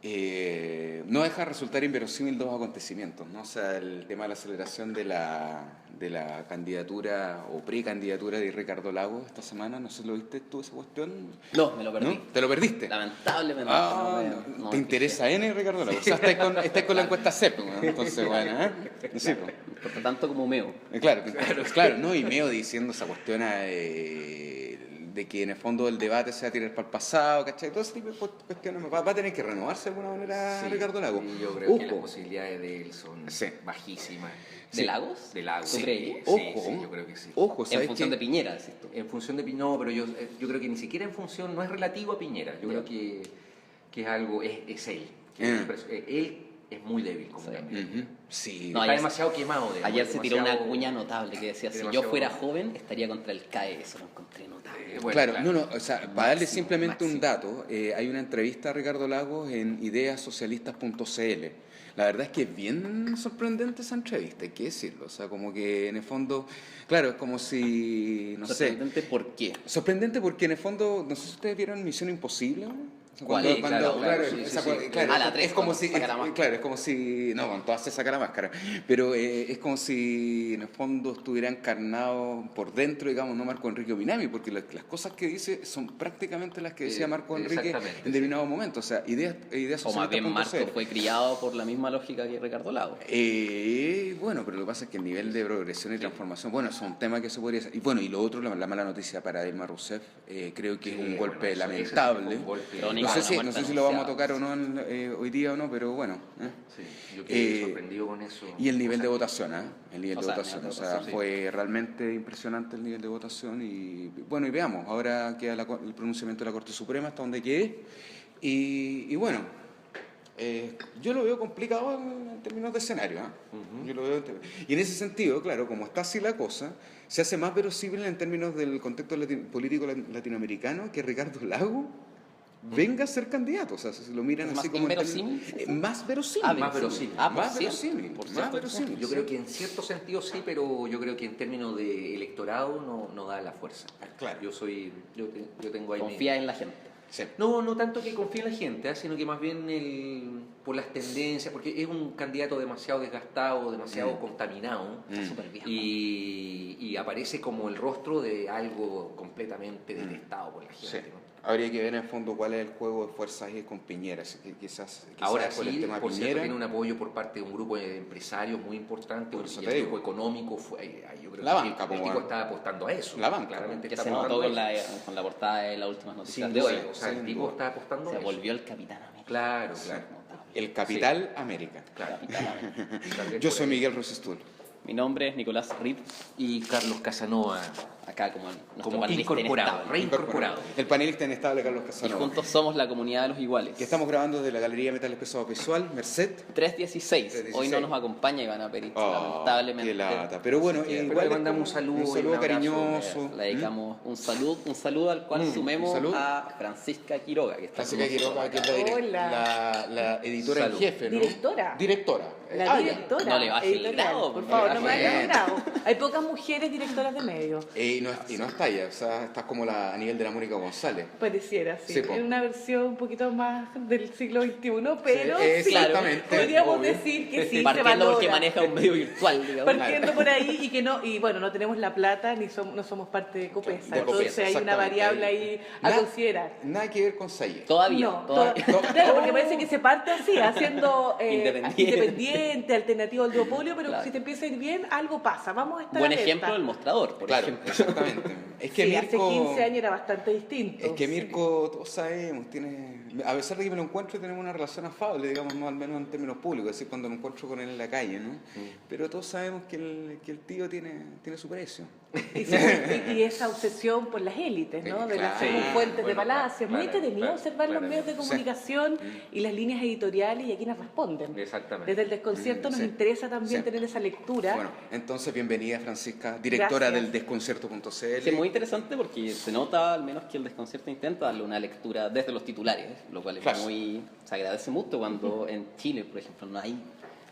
no deja de resultar inverosímil dos acontecimientos, ¿no? O sea, el tema de la aceleración de la candidatura o precandidatura de Ricardo Lagos esta semana, no sé si lo viste tú esa cuestión. No, me lo perdí. ¿No? ¿Te lo perdiste? Lamentablemente. No ¿te interesa N, Ricardo Lagos? O sea, estás con la encuesta CEP, ¿no? Entonces, bueno, sí, Por tanto como Meo. Claro, ¿no? Y Meo diciendo esa cuestión de que en el fondo el debate se va a tirar para el pasado, ¿cachai? Todo ese tipo de cuestiones. ¿Va a tener que renovarse de alguna manera Ricardo Lagos? Sí, yo creo que las posibilidades de él son bajísimas. ¿De Lagos? De Lagos. ¿Tú crees? Sí, yo creo que sí. Ojo, en función de Piñera, decís tú. En función de Piñera, no, pero yo creo que ni siquiera en función, no es relativo a Piñera. Yo creo que es algo, es él. Él es muy débil como candidato. Sí. No, está demasiado quemado. Ayer se tiró una cuña notable que decía, si yo fuera joven, estaría contra el CAE. Eso lo encontré notable. Claro, no, o sea, para darle simplemente un dato, hay una entrevista a Ricardo Lagos en ideasocialistas.cl. La verdad es que es bien sorprendente esa entrevista, hay que decirlo. O sea, como que en el fondo, claro, es como si, no sé... ¿Sorprendente por qué? Sorprendente porque en el fondo, no sé si ustedes vieron Misión Imposible, ¿no? ¿Cuál? Es como si, claro, es como si, no, con todas se saca la máscara, pero es como si en el fondo estuviera encarnado por dentro, digamos, no Marco Enrique Minami, porque las cosas que dice son prácticamente las que decía Marco Enrique en determinado momento, o sea, ideas o más bien Marco fue criado por la misma lógica que Ricardo Lagos. Bueno, pero lo que pasa es que el nivel de progresión y transformación, bueno, es un tema que se podría hacer, y bueno, y lo otro, la mala noticia para Dilma Rousseff, creo que es un golpe lamentable. No sé si lo vamos a tocar o no hoy día o no, pero bueno. Sí, yo quedé sorprendido con eso. Y el nivel de votación, el nivel de votación. O sea, fue realmente impresionante el nivel de votación. Y bueno, y veamos, ahora queda el pronunciamiento de la Corte Suprema, hasta donde quede. Y bueno, yo lo veo complicado en términos de escenario. Yo lo veo y en ese sentido, claro, como está así la cosa, se hace más verosímil en términos del contexto político latinoamericano que Ricardo Lagos venga a ser candidato, o sea, si lo miran así como... Más verosímil. Más verosímil. Yo creo que en cierto sentido sí, pero yo creo que en términos de electorado no da la fuerza. Claro. Yo tengo ahí... Confía en la gente. Sí. No tanto que confíe en la gente, sino que más bien por las tendencias, porque es un candidato demasiado desgastado, demasiado contaminado, súper viejo. Y aparece como el rostro de algo completamente detestado por la gente. Sí. ¿No? Habría que ver en el fondo cuál es el juego de fuerzas ahí con Piñera. Quizás ahora por sí, el tema por Piñera, cierto, tiene un apoyo por parte de un grupo de empresarios muy importante, un grupo económico. Yo creo la que banca, el tipo está apostando a eso. La banca, claramente que está se notó con la portada de las últimas noticias de hoy. O sea, el tipo está apostando a eso. Se volvió el Capitán América. Claro. El Capital América. Claro. Yo soy Miguel Rosestul. Mi nombre es Nicolás Rip. Y Carlos Casanova. Acá como reincorporado. El panelista inestable Carlos Y Casanova. juntos somos la comunidad de los iguales. Que estamos grabando desde la Galería Metales Pesados Visual, Merced. 316. Hoy no nos acompaña Iván Aperich, lamentablemente. Qué lata. Pero bueno, igual le mandamos un saludo cariñoso. Le dedicamos un saludo al cual sumemos a Francisca Quiroga, que está Francisca Quiroga, que es la editora en jefe, ¿no? Directora. La directora. No le baje el grado. Por favor, no me baje el grado. Hay pocas mujeres directoras de medios. Y no está ella, o sea, estás como a nivel de la Mónica González. Pareciera, sí. Sí, es una versión un poquito más del siglo XXI, pero sí, exactamente, podríamos obvio. decir que sí, partiendo se valora. porque maneja un medio virtual, digamos. Partiendo por ahí y bueno, no tenemos la plata ni no somos parte de Copesa, entonces hay una variable ahí a considerar. Nada que ver con Sayet. Todavía. Claro, porque parece que se parte así, haciendo Independiente, alternativo al duopolio, pero si te empieza a ir bien, algo pasa. Vamos a estar buen alerta. ejemplo del mostrador, por ejemplo. Exactamente. Es que sí, Mirko, hace 15 años era bastante distinto. Es que Mirko, todos sabemos, a pesar de que me lo encuentro, tenemos una relación afable, digamos, al menos en términos públicos, es decir, cuando me encuentro con él en la calle, ¿no? Pero todos sabemos que el tío tiene su precio. Y esa obsesión por las élites, ¿no? De las fuentes de palacio. Muy entretenido observar los medios de comunicación y las líneas editoriales y a quienes responden. Exactamente. Desde el desconcierto nos interesa también tener esa lectura. Bueno, entonces bienvenida Francisca, directora del desconcierto.cl. Sí, es muy interesante porque se nota al menos que el desconcierto intenta darle una lectura desde los titulares, lo cual es se agradece mucho cuando en Chile, por ejemplo, no hay...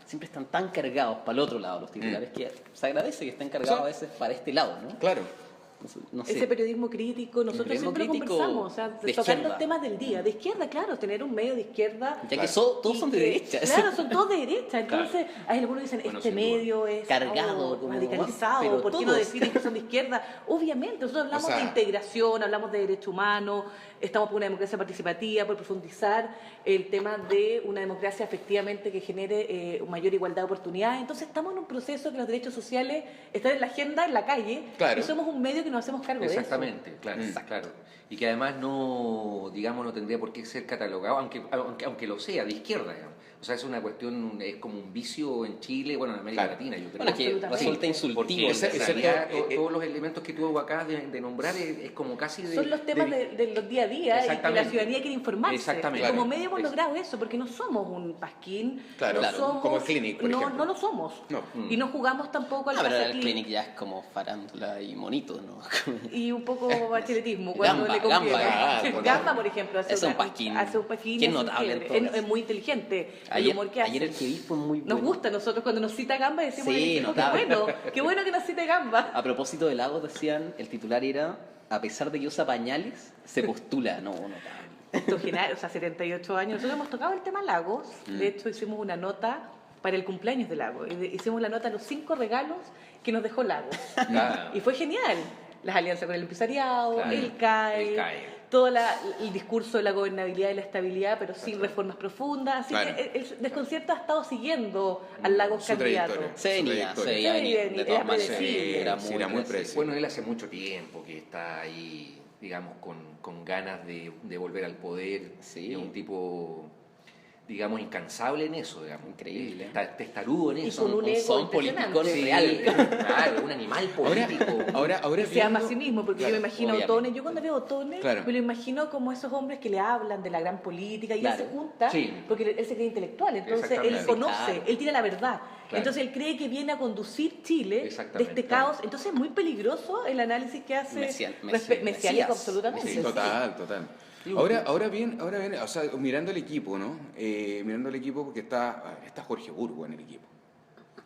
Siempre están tan cargados para el otro lado los titulares que se agradece que estén cargados a veces para este lado, ¿no? Claro. No sé. Ese periodismo crítico, nosotros periodismo siempre lo crítico conversamos, o sea, de tocar izquierda. los temas del día. De izquierda, claro, tener un medio de izquierda. Ya que todos son de derecha. Claro, son todos de derecha. Entonces, hay algunos dicen, Bueno, este sin duda. medio es Cargado, como radicalizado, pero ¿por qué no todos. deciden que son de izquierda? Obviamente, nosotros hablamos de integración, hablamos de derechos humanos, estamos por una democracia participativa, por profundizar el tema de una democracia efectivamente que genere mayor igualdad de oportunidades. Entonces, estamos en un proceso que los derechos sociales están en la agenda, en la calle, y somos un medio que nos hacemos cargo de eso. Exactamente, claro, claro. Y que además no, digamos, no tendría por qué ser catalogado, aunque lo sea, de izquierda, digamos. O sea, es una cuestión, es como un vicio en Chile, bueno, en América Latina, yo creo. Bueno, es que resulta insultivo. Porque en realidad todos los elementos que tú acabas de nombrar es como casi de... Son los temas de los día a día y que la ciudadanía quiere informarse. Exactamente. Como medio hemos logrado eso, porque no somos un pasquín, Claro, no somos, como el Clinic, por ejemplo. No lo somos. No. Y no jugamos tampoco al pero el pasaclín. Clinic ya es como farándula y monito, ¿no? Y un poco bacheletismo cuando Gamba, le conviene. Gamba, Gamba, por ejemplo, es un pasquín. hace un pasquín Que es y hace un notable quiebre. en todo Es muy inteligente el Ayer, humor que hace. ayer el que vi fue muy bueno. Nos gusta a nosotros cuando nos cita Gamba, decimos Sí, el equipo, notable. qué bueno que nos cite Gamba. A propósito de Lagos, decían, el titular era, a pesar de que usa pañales, se postula. No, notable. Esto general, o sea, 78 años. Nosotros hemos tocado el tema Lagos. De hecho, hicimos una nota para el cumpleaños de Lagos. Hicimos la nota de los 5 regalos que nos dejó Lagos. Y fue genial. Las alianzas con el empresariado, Claro. el CAE, El CAE. todo el discurso de la gobernabilidad y la estabilidad, pero sin reformas profundas. Así Claro. que el desconcierto ha estado siguiendo al Lagos Su candidato. trayectoria. Se venía Se venir, venía, de todas era maneras. predecible. Era Sí, era muy predecible. Bueno, él hace mucho tiempo que está ahí, digamos, con ganas de volver al poder. Sí. Es un tipo, digamos, incansable en eso, digamos. Increíble. Testarudo en Y eso. con un ego son impresionante. politicón Sí, real. claro, un animal político. Ahora Y se ama a viendo- sí mismo, porque Claro, yo me imagino a obviamente. Otone, yo cuando veo a Otone, Claro. me lo imagino como esos hombres que le hablan de la gran política y Claro. él se junta, Sí. porque él se cree intelectual, entonces él Exactamente. conoce, Claro. él tiene la verdad, Claro. entonces él cree que viene a conducir Chile de Exactamente, este claro. caos, entonces es muy peligroso el análisis que hace, mesiánico Mesías. absolutamente. Sí, sí. Total. Ahora bien, o sea, mirando el equipo, ¿no? Mirando el equipo porque está Jorge Burgo en el equipo.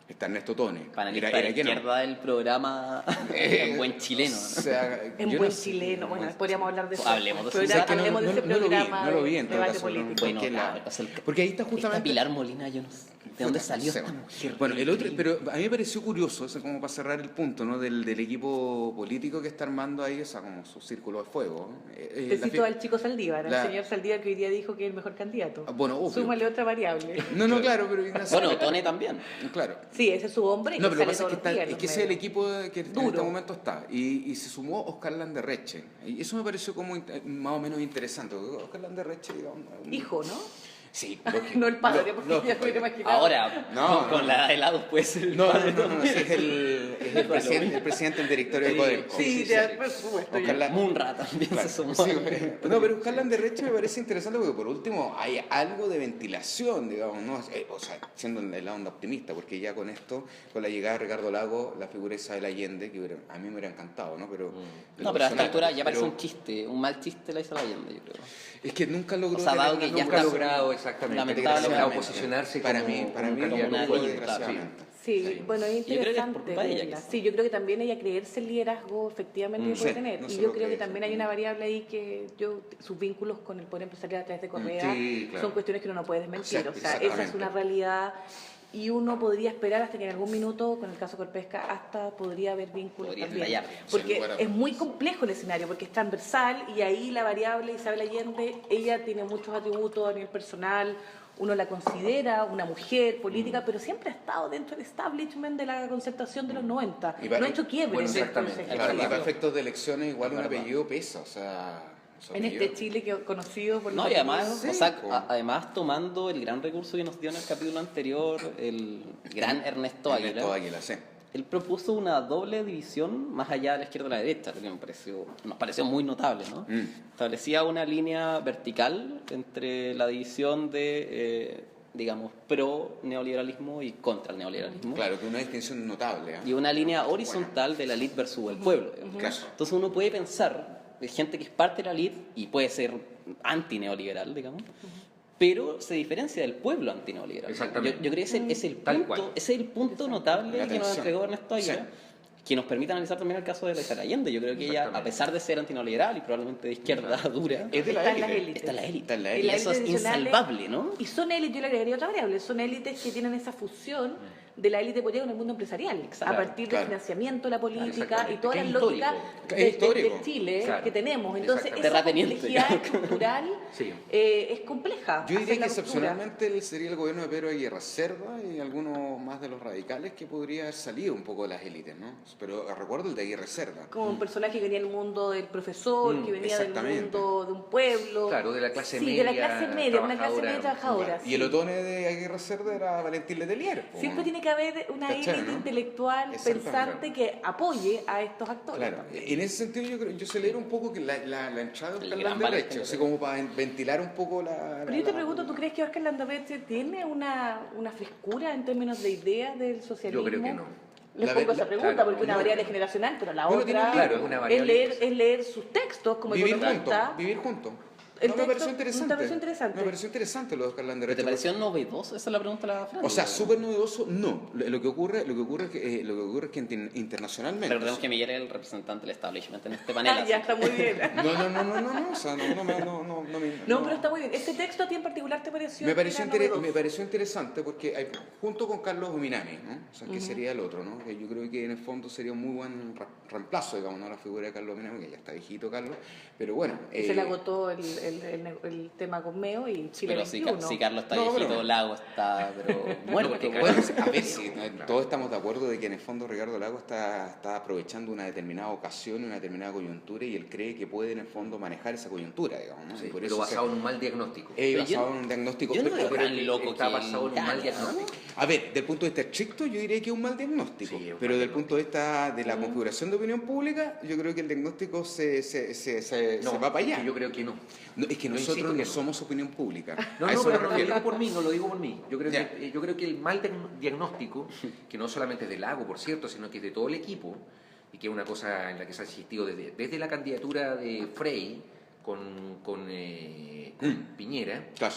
Está Ernesto Tone. Panelista Era de que no. izquierda del programa en buen chileno. O ¿no? sea, En yo buen no sé, chileno, bueno, podríamos hablar de eso. Hablemos de eso. Programa- O sea, que hablemos de ese no lo vi, programa no lo vi en de todo debate caso, político. Bueno, porque claro, o sea, porque ahí está Esta justamente... Pilar Molina, yo no sé. ¿De dónde salió esta mujer? Bueno, el otro, pero a mí me pareció curioso, eso como para cerrar el punto, ¿no? Del equipo político que está armando ahí, o sea, como su círculo de fuego. Te cito al chico Saldívar, la- al señor Saldívar que hoy día dijo que es el mejor candidato. Bueno, obvio. Súmale otra variable. No, claro, pero Ignacio... Bueno, Tone también. Claro. Sí, ese es su hombre y No, que pero lo sale que pasa es todos que, los días en es los que ese es el medios. equipo que en Duro. este momento está. Y se sumó Oscar Landerreche. Y eso me pareció como más o menos interesante. Oscar Landerreche, digamos... Hijo, ¿no? Sí, No el padre, porque ya me hubiera imaginado. Ahora, No, con no. la de helados puede ser el No, padre sí, también. es el presidente del directorio de Codelco. Sí, ya, por supuesto. Oscar ya. Munra también Claro, se sumó. sí, no, pero Oscar Landerreche me parece interesante porque por último hay algo de ventilación, digamos, ¿no? O sea, siendo en la onda optimista, porque ya con esto, con la llegada de Ricardo Lago, la figura de Isabel Allende, que a mí me hubiera encantado, ¿no? Pero, No, pero a esta altura ya parece pero un chiste, un mal chiste la Isabel Allende, yo creo. es que nunca logró O sea, dado que ya Nunca ha está logrado exactamente lamentablemente, logrado posicionarse para como, mí como un como candidato fue líder, desgraciadamente. Sí, bueno, es Yo creo que es por interesante. culpa de ella, verla. quizás. Sí, yo creo que también ella creerse el liderazgo efectivamente que puede Sí, tener. no Y solo yo creo que creerse. también hay una variable ahí que sus vínculos con el poder empresarial a través de Correa Sí, claro. son cuestiones que uno no puede desmentir. Sí, O sea, esa es exactamente. una realidad y uno podría esperar hasta que en algún minuto, con el caso Corpesca, hasta podría haber vínculos Podría también. estallar, sin Porque lugar a es dudas. muy complejo el escenario, porque es transversal y ahí la variable Isabel Allende, ella tiene muchos atributos a nivel personal, uno la considera una mujer política, pero siempre ha estado dentro del establishment de la concertación de los 90. Y va- No ha hecho quiebre bueno, dentro del exactamente. Consejo. Claro, y verdad. para efectos de elecciones igual un Es verdad. apellido pesa, o sea... su En apellido. este Chile que conocido por los No, y además, apellidos. o sea, pues. además tomando el gran recurso que nos dio en el capítulo anterior, el gran Ernesto Águila. Ernesto Águila, sí. Él propuso una doble división más allá de la izquierda y la derecha, lo que nos pareció muy notable, ¿no? Establecía una línea vertical entre la división de, digamos, pro-neoliberalismo y contra el neoliberalismo. Claro, que una distinción notable. ¿eh? Y una línea horizontal de la elite versus el pueblo. digamos. Claro. Entonces uno puede pensar de gente que es parte de la elite y puede ser anti-neoliberal, digamos, pero se diferencia del pueblo antineoliberal. Exactamente. Yo creo que ese es el Tal punto, cual. ese es el punto notable La que nos tensión. entregó Ernesto Águila, Sí. que nos permite analizar también el caso de la Isabel Allende. Yo creo que ella, a pesar de ser antineoliberal y probablemente de izquierda dura, es de la élite. Está en la élite. Está en la élite. Y eso es insalvable, ¿no? Y son élites, yo le agregaría otra variable, son élites que tienen esa fusión de la élite política con el mundo empresarial, a partir del financiamiento de la política y todas las lógicas de Chile que tenemos. Entonces, esa complejidad cultural es compleja. Yo diría que excepcionalmente sería el gobierno de Pedro Aguirre Cerda y algunos más de los radicales que podría haber salido un poco de las élites, ¿no? Pero recuerdo el de Aguirre Cerda. Como un personaje que venía del mundo del profesor, que venía del mundo de un pueblo. Claro, de la clase media. Sí, de la clase media, una clase media trabajadora. Y el otone de Aguirre Cerda era Valentín Letelier. Siempre tiene que haber una élite intelectual pensante que apoye a estos actores. Claro, en ese sentido yo celebro un poco que la entrada de Oscar Landaverche, así como para ventilar un poco la... Pero yo te pregunto, ¿tú crees que Oscar Landaverche tiene una frescura en términos de ideas del socialismo? Yo creo que no. Les pongo esa pregunta porque una variable generacional, pero la otra es leer sus textos como economista. Vivir juntos. Me pareció interesante. Me pareció interesante lo de Oscar Landaverche. ¿Te pareció novedoso? Esa es la pregunta de la Fran. O sea, súper novedoso, no. Lo que ocurre es que internacionalmente... Recordemos que Miguel es el representante del establishment en este panel. Ya está muy bien. No, o sea, no, pero está muy bien. ¿Este texto a ti en particular te pareció? Me pareció interesante porque junto con Carlos Ominami, ¿no? O sea, que sería el otro, ¿no? Que yo creo que en el fondo sería un muy buen reemplazo, digamos, ¿no? La figura de Carlos Ominami, que ya está viejito Carlos, pero bueno... se le agotó el tema con Meo y Chile pero 21. Si Carlos está viejito, Lago está muerto. Bueno, a ver si todos estamos de acuerdo de que en el fondo Ricardo Lago está aprovechando una determinada ocasión y una determinada coyuntura y él cree que puede en el fondo manejar esa coyuntura, digamos, ¿no? Sí, por pero eso basado en un mal diagnóstico. Basado en un diagnóstico. Yo no veo pero tan loco está basado en un mal diagnóstico. A ver, del punto de vista estricto yo diría que es un mal diagnóstico, pero del punto de vista de la configuración de opinión pública yo creo que el diagnóstico se va para allá. Yo creo que no. Es que nosotros no somos opinión pública. No, pero no lo digo por mí, no lo digo por mí. Yo creo que el mal diagnóstico, que no solamente es de Lago, por cierto, sino que es de todo el equipo, y que es una cosa en la que se ha insistido desde la candidatura de Frey con Piñera, claro.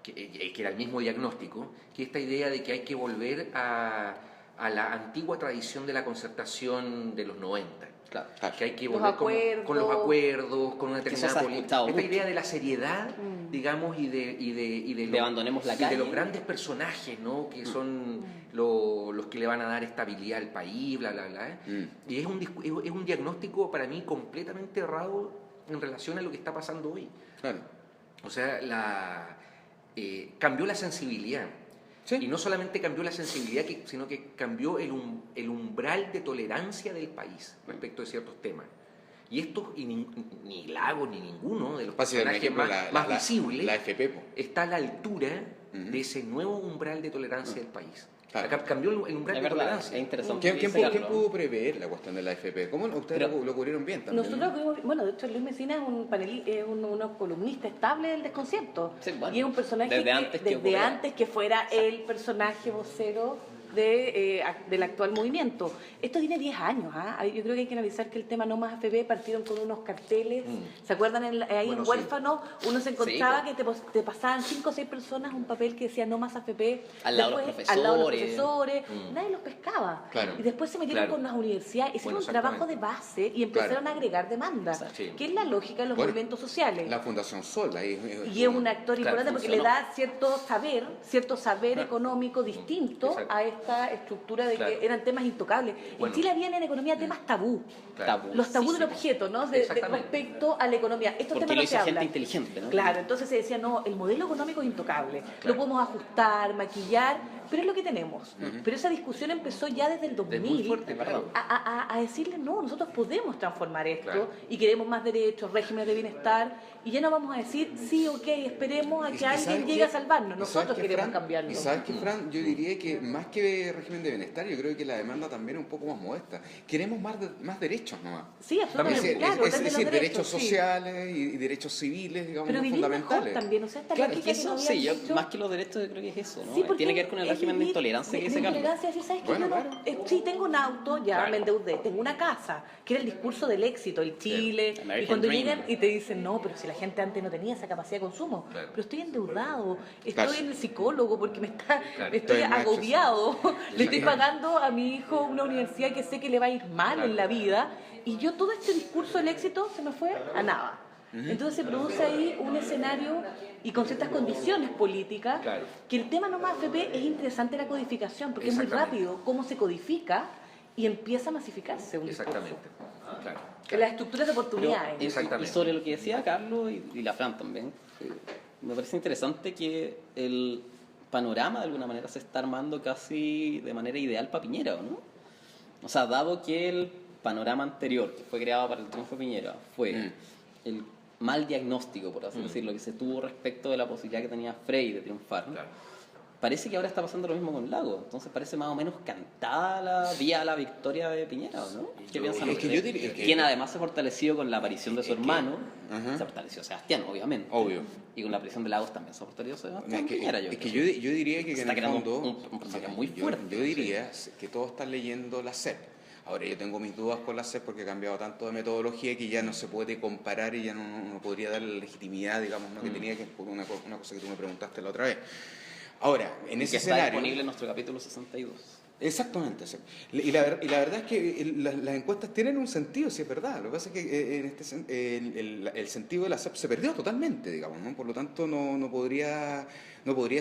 que era el mismo diagnóstico, que esta idea de que hay que volver a la antigua tradición de la concertación de los 90. Claro, que hay que volver con los acuerdos, con una determinada política. Esta idea de la seriedad, digamos, y de abandonemos la calle. Y de los grandes personajes, ¿no? Que son los que le van a dar estabilidad al país, bla, bla, bla. Y es un diagnóstico para mí completamente errado en relación a lo que está pasando hoy. Claro. O sea, cambió la sensibilidad. Sí. Y no solamente cambió la sensibilidad, sino que cambió el umbral de tolerancia del país respecto de ciertos temas. Y esto, ni Lago ni ninguno de los personajes más visibles la FP, está a la altura de ese nuevo umbral de tolerancia del país. Claro. Acá cambió el umbral de tolerancia. Es interesante. ¿Quién pudo prever la cuestión de la AFP? ¿Cómo ustedes lo cubrieron bien también? Nosotros, bueno, de hecho Luis Mesina es un columnista estable del desconcierto. Sí, bueno, y es un personaje desde antes que fuera el personaje vocero del actual movimiento. Esto tiene 10 años. Yo creo que hay que analizar que el tema No Más AFP partieron con unos carteles. ¿Se acuerdan? Ahí en Huérfano uno se encontraba que te pasaban 5 o 6 personas un papel que decía No Más AFP. Al lado de los profesores. Nadie los pescaba. Claro. Y después se metieron con las universidades, hicieron un trabajo de base y empezaron a agregar demandas, que es la lógica de los movimientos sociales. La Fundación Sol. Y es un actor importante porque le da cierto saber económico distinto a esta estructura de que eran temas intocables. En Chile había en economía temas tabú. Los tabú del objeto, ¿no? Respecto a la economía. Estos temas no se hablan. Gente inteligente, ¿no? Claro, entonces se decía, no, el modelo económico es intocable. Lo podemos ajustar, maquillar, pero es lo que tenemos. Pero esa discusión empezó ya desde el 2000 a decirle, no, nosotros podemos transformar esto y queremos más derechos, regímenes de bienestar, y ya no vamos a decir, sí, ok, esperemos a que alguien llegue a salvarnos. Nosotros queremos cambiarlo. Y sabes que, Fran, yo diría que más que régimen de bienestar, yo creo que la demanda también es un poco más modesta. Queremos más derechos nomás. Sí, absolutamente. Es decir, derechos sociales y derechos civiles, digamos, pero fundamentales. También, o sea, esta claro, lógica eso, que no más que los derechos, yo creo que es eso, ¿no? Sí, tiene que ver con el régimen de intolerancia que dice Carlos. Intolerancia, ¿sabes qué? Bueno, claro. Sí, tengo un auto, ya me endeudé, tengo una casa, que era el discurso del éxito, el Chile, y cuando llegan y te dicen, no, pero si la gente antes no tenía esa capacidad de consumo, pero estoy endeudado, estoy en el psicólogo porque estoy agobiado, le estoy pagando a mi hijo una universidad que sé que le va a ir mal en la vida, y yo todo este discurso del éxito se me fue a nada. Entonces se produce ahí un escenario y con ciertas condiciones políticas, que el tema no más AFP es interesante la codificación, porque es muy rápido cómo se codifica y empieza a masificarse un discurso. Claro. Las estructuras de oportunidades. Y sobre lo que decía Carlos y la Fran también, me parece interesante que el panorama de alguna manera se está armando casi de manera ideal para Piñera, ¿no? O sea, dado que el panorama anterior, que fue creado para el triunfo de Piñera, fue el mal diagnóstico, por así decirlo, que se tuvo respecto de la posibilidad que tenía Frey de triunfar. Parece que ahora está pasando lo mismo con Lago. Entonces parece más o menos cantada la vía a la victoria de Piñera, ¿no? ¿Qué piensan ustedes? Quien además se fortaleció con la aparición de su hermano, se fortaleció Sebastián, obviamente. Obvio. Y con la aparición de Lagos también se fortaleció Sebastián Piñera. Yo diría que está en el fondo un personaje muy fuerte. Yo diría que todos están leyendo la SEP. Ahora, yo tengo mis dudas con la SEP porque ha cambiado tanto de metodología que ya no se puede comparar y ya no podría dar la legitimidad, digamos, ¿no? que tenía, que por una cosa que tú me preguntaste la otra vez. Ahora, en ese escenario... Está disponible en nuestro capítulo 62. Exactamente. Y la verdad es que las encuestas tienen un sentido, sí es verdad. Lo que pasa es que el sentido de la SEP se perdió totalmente, digamos, ¿no? Por lo tanto, no podría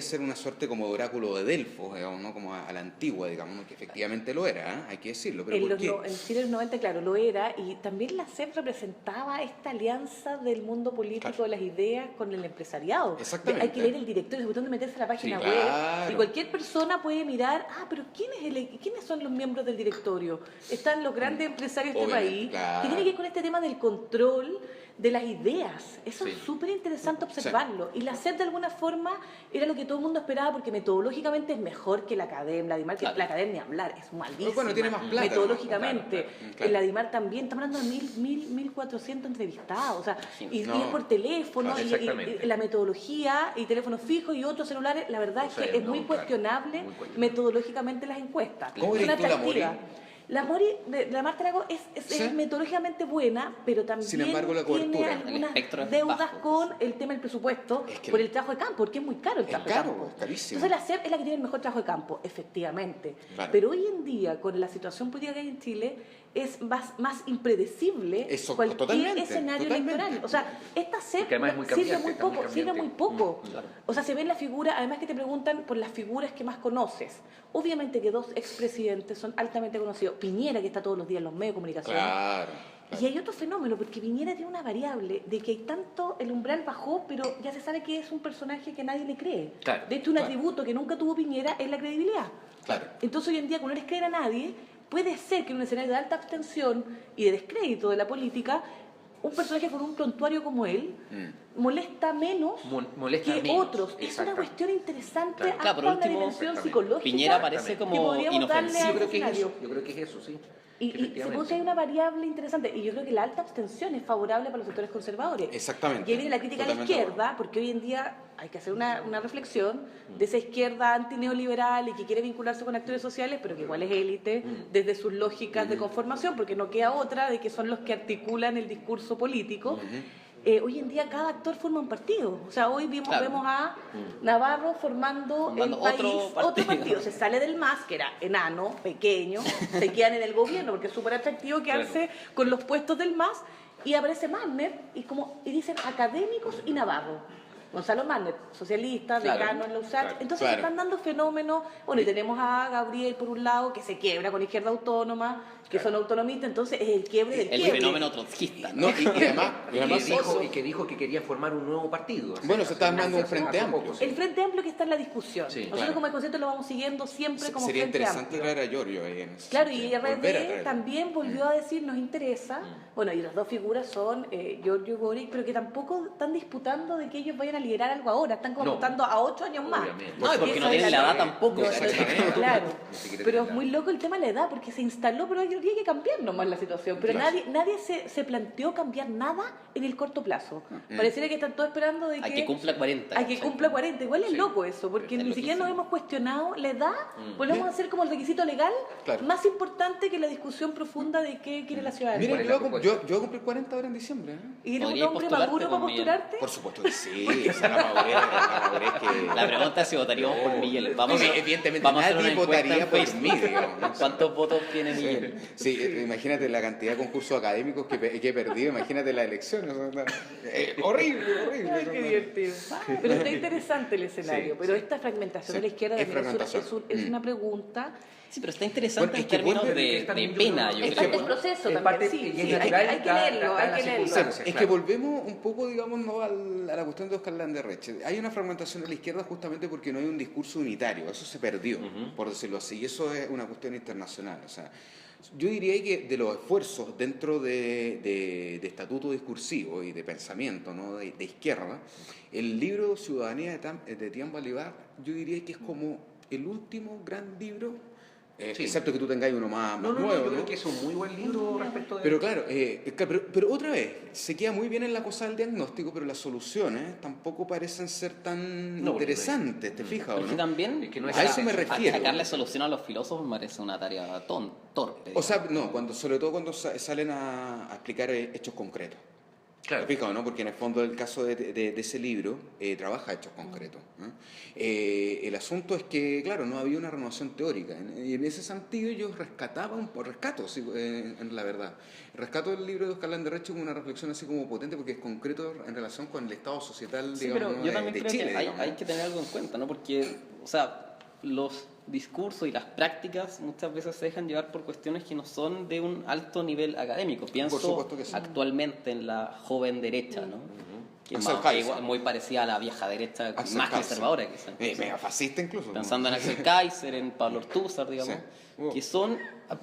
ser una suerte como de oráculo de Delfos, digamos, ¿no? Como a la antigua, digamos, ¿no? Que efectivamente lo era, ¿eh? Hay que decirlo. Pero ¿por qué? En Chile del 90, claro, lo era, y también la SEP representaba esta alianza del mundo político, de las ideas con el empresariado. Exactamente. Hay que leer el directorio, es cuestión de meterse a la página web, y cualquier persona puede mirar, pero ¿quiénes son los miembros del directorio? Están los grandes empresarios de este país, que tiene que ver con este tema del control de las ideas. Eso es súper interesante observarlo. Y la SEP de alguna forma era lo que todo el mundo esperaba porque metodológicamente es mejor que la ACADEM. La DIMAR, que la ACADEM ni hablar, es malísima. Bueno, tiene más plata. Metodológicamente. En la DIMAR también, estamos hablando de 1.400 entrevistados. O sea, y es por teléfono, y la metodología, y teléfonos fijos y otros celulares, la verdad es que es muy cuestionable metodológicamente las encuestas. ¿Cómo dirías tú la Mori? La Mori de la Marta Lago es metodológicamente buena, pero también sin embargo, la tiene algunas deudas con el tema del presupuesto, por el trabajo de campo, porque es muy caro el trabajo de campo. Es carísimo. Entonces la SEP es la que tiene el mejor trabajo de campo, efectivamente. Claro. Pero hoy en día, con la situación política que hay en Chile, es más impredecible cualquier escenario electoral. O sea, esta SEP sirve muy poco. Claro. O sea, se ve en la figura, además que te preguntan por las figuras que más conoces. Obviamente que dos expresidentes son altamente conocidos. Piñera, que está todos los días en los medios de comunicación. Claro. Y hay otro fenómeno, porque Piñera tiene una variable de que hay tanto, el umbral bajó, pero ya se sabe que es un personaje que nadie le cree. Claro, de hecho, un atributo que nunca tuvo Piñera es la credibilidad. Claro. Entonces, hoy en día, como no les creer a nadie, puede ser que en un escenario de alta abstención y de descrédito de la política, un personaje con un prontuario como él molesta menos que otros. Es una cuestión interesante hasta una dimensión psicológica. Piñera parece como inofensivo. Yo creo que es eso, sí. Y se produce ahí una variable interesante. Y yo creo que la alta abstención es favorable para los sectores conservadores. Exactamente. Y ahí viene la crítica a la izquierda, porque hoy en día hay que hacer una reflexión de esa izquierda antineoliberal y que quiere vincularse con actores sociales, pero que igual es élite desde sus lógicas de conformación, porque no queda otra de que son los que articulan el discurso político. Hoy en día cada actor forma un partido. O sea, hoy vemos a Navarro formando otro partido. Se sale del MAS, que era enano, pequeño, se quedan en el gobierno, porque es súper atractivo quedarse con los puestos del MAS, y aparece Manner, y dicen académicos y Navarro. Gonzalo Manner, socialista, decano en la USACH. Entonces se están dando fenómenos. Bueno, y tenemos a Gabriel, por un lado, que se quiebra con Izquierda Autónoma, que son autonomistas, entonces es el quiebre del quiebre. El fenómeno trotskista, ¿no? Y que dijo que quería formar un nuevo partido. Bueno, se está armando un Frente Amplio. El Frente Amplio que está en la discusión. Nosotros como el concepto lo vamos siguiendo siempre como Sería Frente interesante Amplio. traer a Giorgio ahí en eso. Claro, y RD también volvió a decir, nos interesa. Bueno, y las dos figuras son Giorgio y Boric, pero que tampoco están disputando de que ellos vayan a liderar algo ahora, están como apuntando a 8 años más. No, y porque no tienen la edad tampoco. Claro, pero es muy loco el tema de la edad, porque se instaló, pero yo diría que cambiar nomás la situación. Pero nadie se planteó cambiar nada en el corto plazo. Pareciera que están todos esperando de que... A que cumpla 40. A que cumpla 40. Igual es loco eso, porque ni siquiera nos hemos cuestionado la edad. Volvemos a hacer como el requisito legal más importante que la discusión profunda de qué quiere la ciudadanía. Mira, yo voy a cumplir 40 ahora en diciembre. ¿Y eres un hombre maduro para postularte? Por supuesto que sí. Esa es la madurez que... La pregunta es si votaríamos por Miguel. Evidentemente nadie votaría por mí. ¿Cuántos votos tiene Miguel? Sí, imagínate la cantidad de concursos académicos que he perdido. Imagínate las elecciones. Horrible. Ay, qué divertido. Pero está interesante el escenario. Pero esta fragmentación de la izquierda es una pregunta... Sí, pero está interesante en términos de pena, yo creo. Es parte del proceso también, sí, hay que leerlo. Es que volvemos un poco, digamos, ¿no? a la cuestión de Oscar Landerreche. Hay una fragmentación de la izquierda justamente porque no hay un discurso unitario, eso se perdió, por decirlo así, y eso es una cuestión internacional. O sea, yo diría que de los esfuerzos dentro de estatuto discursivo y de pensamiento, ¿no? de izquierda, el libro Ciudadanía de Tian Bolivar, yo diría que es como el último gran libro. Excepto que tú tengáis uno más nuevo. Yo creo que es un muy buen libro respecto de... Pero claro, pero otra vez, se queda muy bien en la cosa del diagnóstico, pero las soluciones tampoco parecen ser tan interesantes, ¿te fijas o no? También, a eso me refiero. Sacarle solución a los filósofos me parece una tarea torpe. O sea, no, sobre todo cuando salen a explicar hechos concretos. Claro. ¿Te fijas o no? Porque en el fondo del caso de ese libro trabaja hechos concretos, ¿no? El asunto es que, claro, no había una renovación teórica. Y en ese sentido yo rescato, en la verdad. Rescato el libro de Oscar Landerreche como una reflexión así como potente porque es concreto en relación con el estado societal, digamos, pero yo también creo Chile. Que hay que tener algo en cuenta, ¿no? Porque, o sea, los discursos y las prácticas muchas veces se dejan llevar por cuestiones que no son de un alto nivel académico. Pienso actualmente en la joven derecha, ¿no? Que es muy parecida a la vieja derecha, más conservadora quizás. Mega fascista incluso. Pensando en Axel Kaiser, en Pablo Ortúzar, digamos, que son,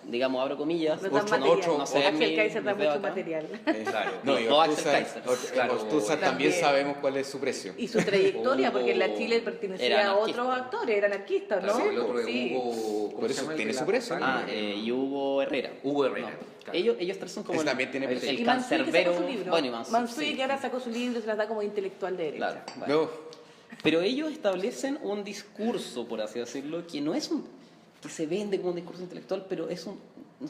digamos, abro comillas, no sé, Axel Kaiser da mucho material. Claro. No, y Ortúzar también sabemos cuál es su precio. Y su trayectoria, porque en la Chile pertenecía a otros actores, era anarquista, ¿no? Sí, el otro es Hugo... Por eso tiene su precio. Y Hugo Herrera. Claro. Ellos tres son como el cancerbero. Bueno, y Mansuy, que ahora sacó su libro y se las da como intelectual de derecha. Claro, pero ellos establecen un discurso, por así decirlo, que no es que se vende como un discurso intelectual, pero es no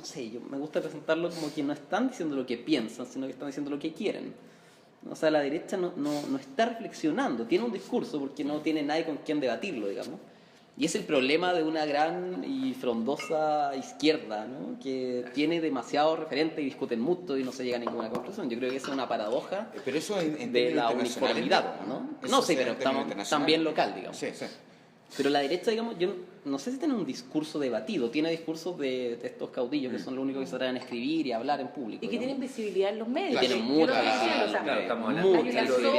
sé, yo me gusta presentarlo como que no están diciendo lo que piensan, sino que están diciendo lo que quieren. O sea, la derecha no está reflexionando, tiene un discurso porque no tiene nadie con quien debatirlo, digamos. Y es el problema de una gran y frondosa izquierda, ¿no? Que tiene demasiados referentes y discuten mucho y no se llega a ninguna conclusión. Yo creo que esa es una paradoja pero eso de la uniformidad, ¿no? No, sí, pero también local, digamos. Sí. Pero la derecha, digamos, yo no sé si tiene un discurso debatido, tiene discursos de estos caudillos que son los únicos que se atreven a escribir y a hablar en público. Y que tienen visibilidad en los medios. Y tienen mucha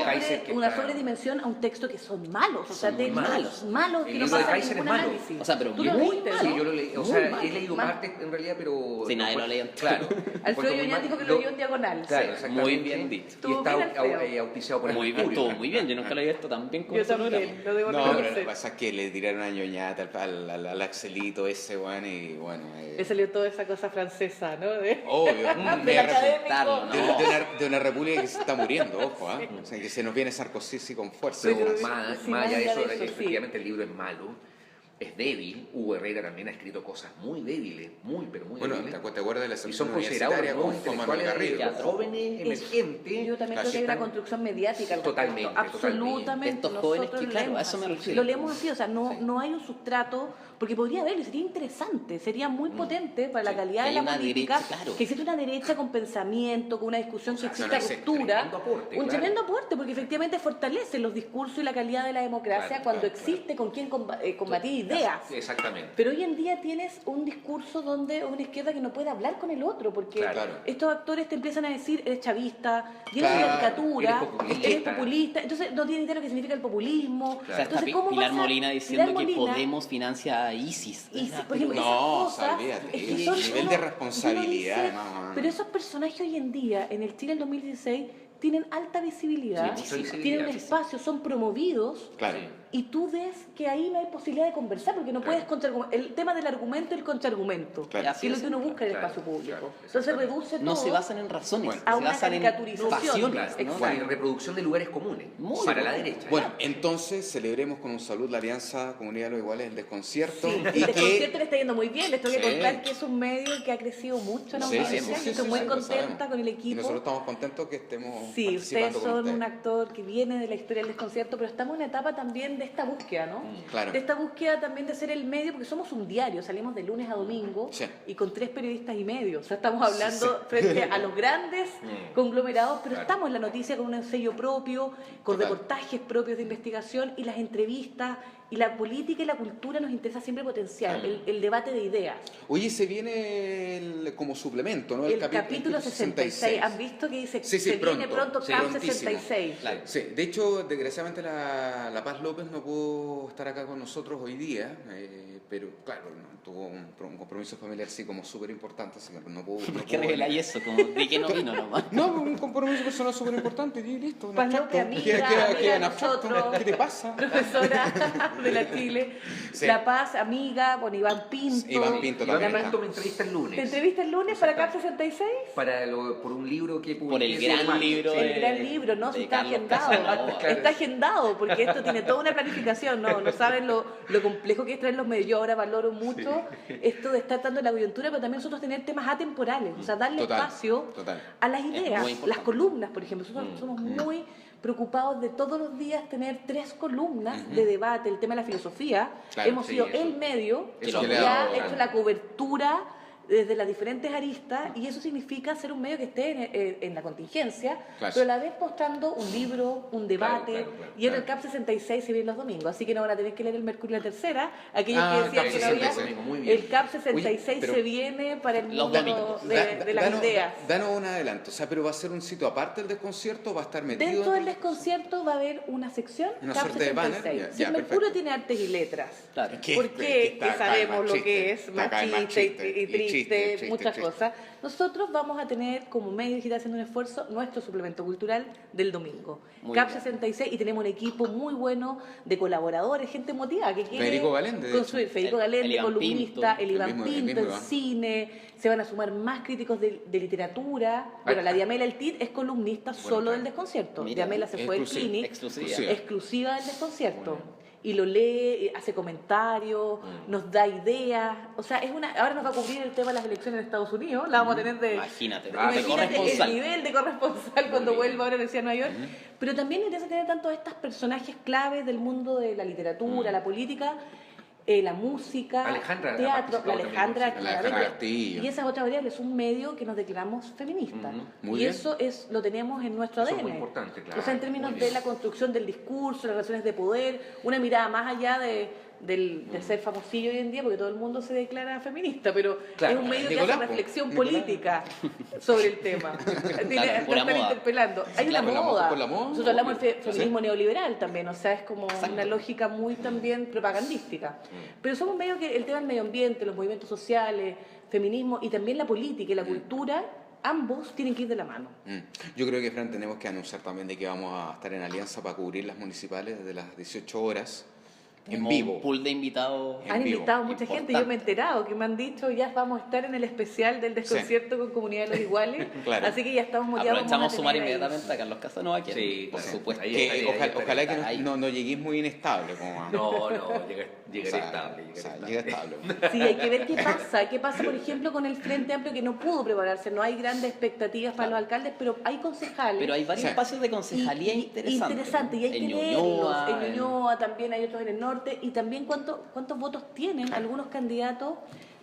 hay una sobredimensión a un texto que son malos, o sea, malos que no pasan ningún análisis. O sea, pero ¿Tú lo leíste? Sí, yo lo leí, o sea, he leído parte en realidad, pero... Sí, nadie lo leía. Claro. Alfredo Yoñán dijo que lo leyó en diagonal. Claro, exactamente. Muy bien dicho. Y está auspiciado por el Mercurio. Estuvo muy bien, yo nunca lo había visto tan bien como yo también, lo debo reconocer. No, pero lo que pasa es que le tiraron a ñoñata al Axelito ese, bueno, y bueno... Le salió toda esa cosa francesa, ¿no? Obvio. ¿no? De una república que se está muriendo, ojo, ¿eh? O sea, que se nos viene Sarkozy sí, con fuerza. Pero más allá de eso, efectivamente el libro es malo, es débil. Hugo Herrera también ha escrito cosas muy débiles, muy débiles. Bueno, ¿te acuerdas de la y son considerados los jóvenes emergentes? Yo también creo que hay una construcción mediática. Absolutamente. Estos jóvenes que, claro, a eso me refiero. Lo leemos así, o sea, no hay un sustrato, porque podría haberlo, sería interesante, sería muy potente para la calidad de la política, que existe una derecha con pensamiento, con una discusión que exista ruptura. Un tremendo aporte, porque efectivamente fortalece los discursos y la calidad de la democracia cuando existe con quien combatir ideas. Exactamente. Pero hoy en día tienes un discurso donde una izquierda que no puede hablar con el otro, porque estos actores te empiezan a decir, eres chavista, tienes una caricatura, eres populista, entonces no tienen idea lo que significa el populismo. O sea, entonces, ¿cómo Pilar Molina diciendo que Podemos financia a ISIS? Por ejemplo, no, olvídate, el nivel de responsabilidad. Pero esos personajes hoy en día, en el Chile del 2016, tienen alta visibilidad, tienen un espacio, son promovidos, claro. Y tú ves que ahí no hay posibilidad de conversar, porque no puedes el tema del argumento y el contraargumento, claro. que es lo que uno busca en el espacio público. Entonces reduce todo. No se basan en razones, a se una basan en caricaturización. pasiones, ¿no? En reproducción de lugares comunes para la derecha. Bueno, entonces celebremos con un salud la Alianza Comunidad de los Iguales, el Desconcierto. Sí, y el Desconcierto le está yendo muy bien. Les tengo que Sí. contar que es un medio que ha crecido mucho en la audiencia. Yo estoy muy contenta con el equipo. Y nosotros estamos contentos que estemos Sí, participando ustedes con son un actor que viene de la historia del Desconcierto, pero estamos en una etapa también de esta búsqueda, ¿no? Claro. De esta búsqueda también de ser el medio, porque somos un diario, salimos de lunes a domingo y con 3 periodistas y medio. O sea, estamos hablando frente a los grandes conglomerados, pero estamos en la noticia con un sello propio, con reportajes propios de investigación y las entrevistas. Y la política y la cultura nos interesa siempre potenciar, el debate de ideas. Oye, se viene como suplemento, ¿no? El capítulo 66. ¿Han visto que dice se viene pronto CAP 66? Claro. Sí, de hecho, desgraciadamente la Paz López no pudo estar acá con nosotros hoy día, pero claro, tuvo un compromiso familiar sí como súper importante, así que no pudo. ¿Por qué reveláis eso? Como de que no vino nomás. No, un compromiso personal súper importante y listo. Paz López, amiga de nosotros, ¿Qué te pasa? Profesora de la Chile. Sí. La Paz, amiga, con Iván Pinto. Iván Pinto también. Iván Pinto me entrevista el lunes. ¿Te entrevista el lunes para CAP 66? Por un libro que publiqué. Por el gran libro. El gran libro, ¿no? Está agendado. Está agendado, porque esto tiene toda una planificación, ¿no? No saben lo complejo que es traer los medios. Yo ahora valoro mucho esto de estar dando la coyuntura, pero también nosotros tener temas atemporales, o sea, darle espacio a las ideas. Las columnas, por ejemplo. Nosotros somos muy preocupados de todos los días tener 3 columnas de debate, el tema de la filosofía. Hemos sido el medio que ha hecho la cobertura desde las diferentes aristas, y eso significa ser un medio que esté en la contingencia, pero a la vez mostrando un libro, un debate, y en el CAP 66 se viene los domingos, así que no van a tener que leer el Mercurio y la Tercera, aquellos que decían que no había. El CAP 66 se viene para el mundo de las ideas. Danos un adelanto, o sea, pero ¿va a ser un sitio aparte del desconcierto o va a estar metido? Dentro del desconcierto va a haber una sección, CAP 66. Si el Mercurio tiene artes y letras, porque sabemos lo que es machista y triste, muchas cosas. Nosotros vamos a tener como medio digital haciendo un esfuerzo nuestro suplemento cultural del domingo, CAP 66, y tenemos un equipo muy bueno de colaboradores, gente motivada que quiere Federico Galende, construir. Federico Galende, columnista, el Iván Pinto, el cine, se van a sumar más críticos de literatura. Bueno, la Diamela El Tit es columnista solo del Desconcierto. Diamela se fue del Clinic, exclusiva del Desconcierto. Y lo lee, hace comentarios, nos da ideas. O sea, ahora nos va a cubrir el tema de las elecciones en Estados Unidos. La vamos a tener Imagínate el nivel de corresponsal cuando vuelva ahora a la Universidad de Nueva York. Pero también nos interesa tener tanto a estas personajes claves del mundo de la literatura, la política, la música, teatro, la Alejandra Castillo. Y esas otras variables, es un medio que nos declaramos feministas. Y eso lo tenemos en nuestro ADN. Es muy importante, claro. O sea, en términos de la construcción del discurso, las relaciones de poder, una mirada más allá del ser famosillo hoy en día, porque todo el mundo se declara feminista, pero es un medio que hace reflexión política sobre el tema. No están interpelando. Hay una moda. Nosotros hablamos del feminismo neoliberal también, o sea, es como una lógica muy también propagandística. Pero somos un medio que el tema del medio ambiente, los movimientos sociales, feminismo y también la política y la cultura, ambos tienen que ir de la mano. Yo creo que, Fran, tenemos que anunciar también de que vamos a estar en alianza para cubrir las municipales desde las 18 horas. En vivo. Un pool de invitados. Han invitado mucha gente, yo me he enterado que me han dicho ya vamos a estar en el especial del Desconcierto con Comunidad de los Iguales. Así que ya estamos motivados. Aprovechamos sumar inmediatamente a Carlos Casanova, que sí, por supuesto. Ojalá que no lleguéis muy inestable. No, llegaré estable. Llega estable. Sí, hay que ver qué pasa, por ejemplo, con el Frente Amplio, que no pudo prepararse. No hay grandes expectativas para los alcaldes, pero hay concejales. Pero hay varios espacios de concejalía interesantes. Y hay que leerlos. En Ñuñoa también hay otros en el norte. Y también cuántos votos tienen algunos candidatos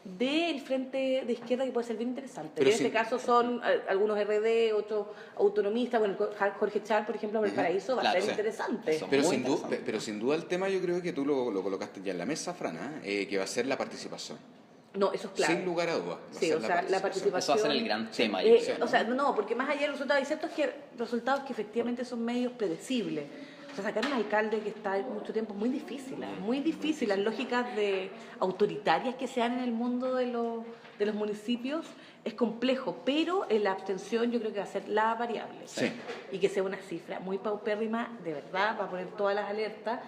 del Frente de Izquierda, que puede ser bien interesante. Pero en este caso son algunos RD, otros autonomistas. Bueno, Jorge Char, por ejemplo, en el Paraíso va a ser interesante. Pero sin duda el tema, yo creo que tú lo colocaste ya en la mesa, Fran, que va a ser la participación. No, eso es claro. Sin lugar a dudas. Sí, o sea, la participación. Eso va a ser el gran tema. O sea, no, porque más allá de los resultados, hay ciertos resultados que efectivamente son medios predecibles. O sea, sacar un alcalde que está mucho tiempo es muy difícil. Las lógicas autoritarias que se dan en el mundo de los municipios es complejo, pero en la abstención yo creo que va a ser la variable. Sí. Y que sea una cifra muy paupérrima, de verdad, va a poner todas las alertas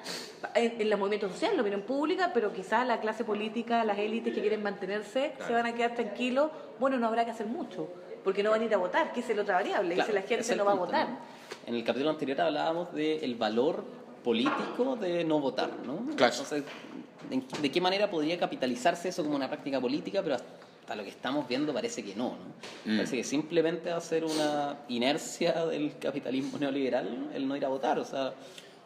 en los movimientos sociales, en la opinión pública, pero quizás la clase política, las élites que quieren mantenerse, se van a quedar tranquilos. Bueno, no habrá que hacer mucho, porque no van a ir a votar, que es la otra variable, Claro, dice la gente no va a votar. ¿no? En el capítulo anterior hablábamos del valor político de no votar, ¿no? Claro. Entonces, ¿de qué manera podría capitalizarse eso como una práctica política? Pero hasta lo que estamos viendo parece que no. Parece que simplemente va a ser una inercia del capitalismo neoliberal el no ir a votar, o sea,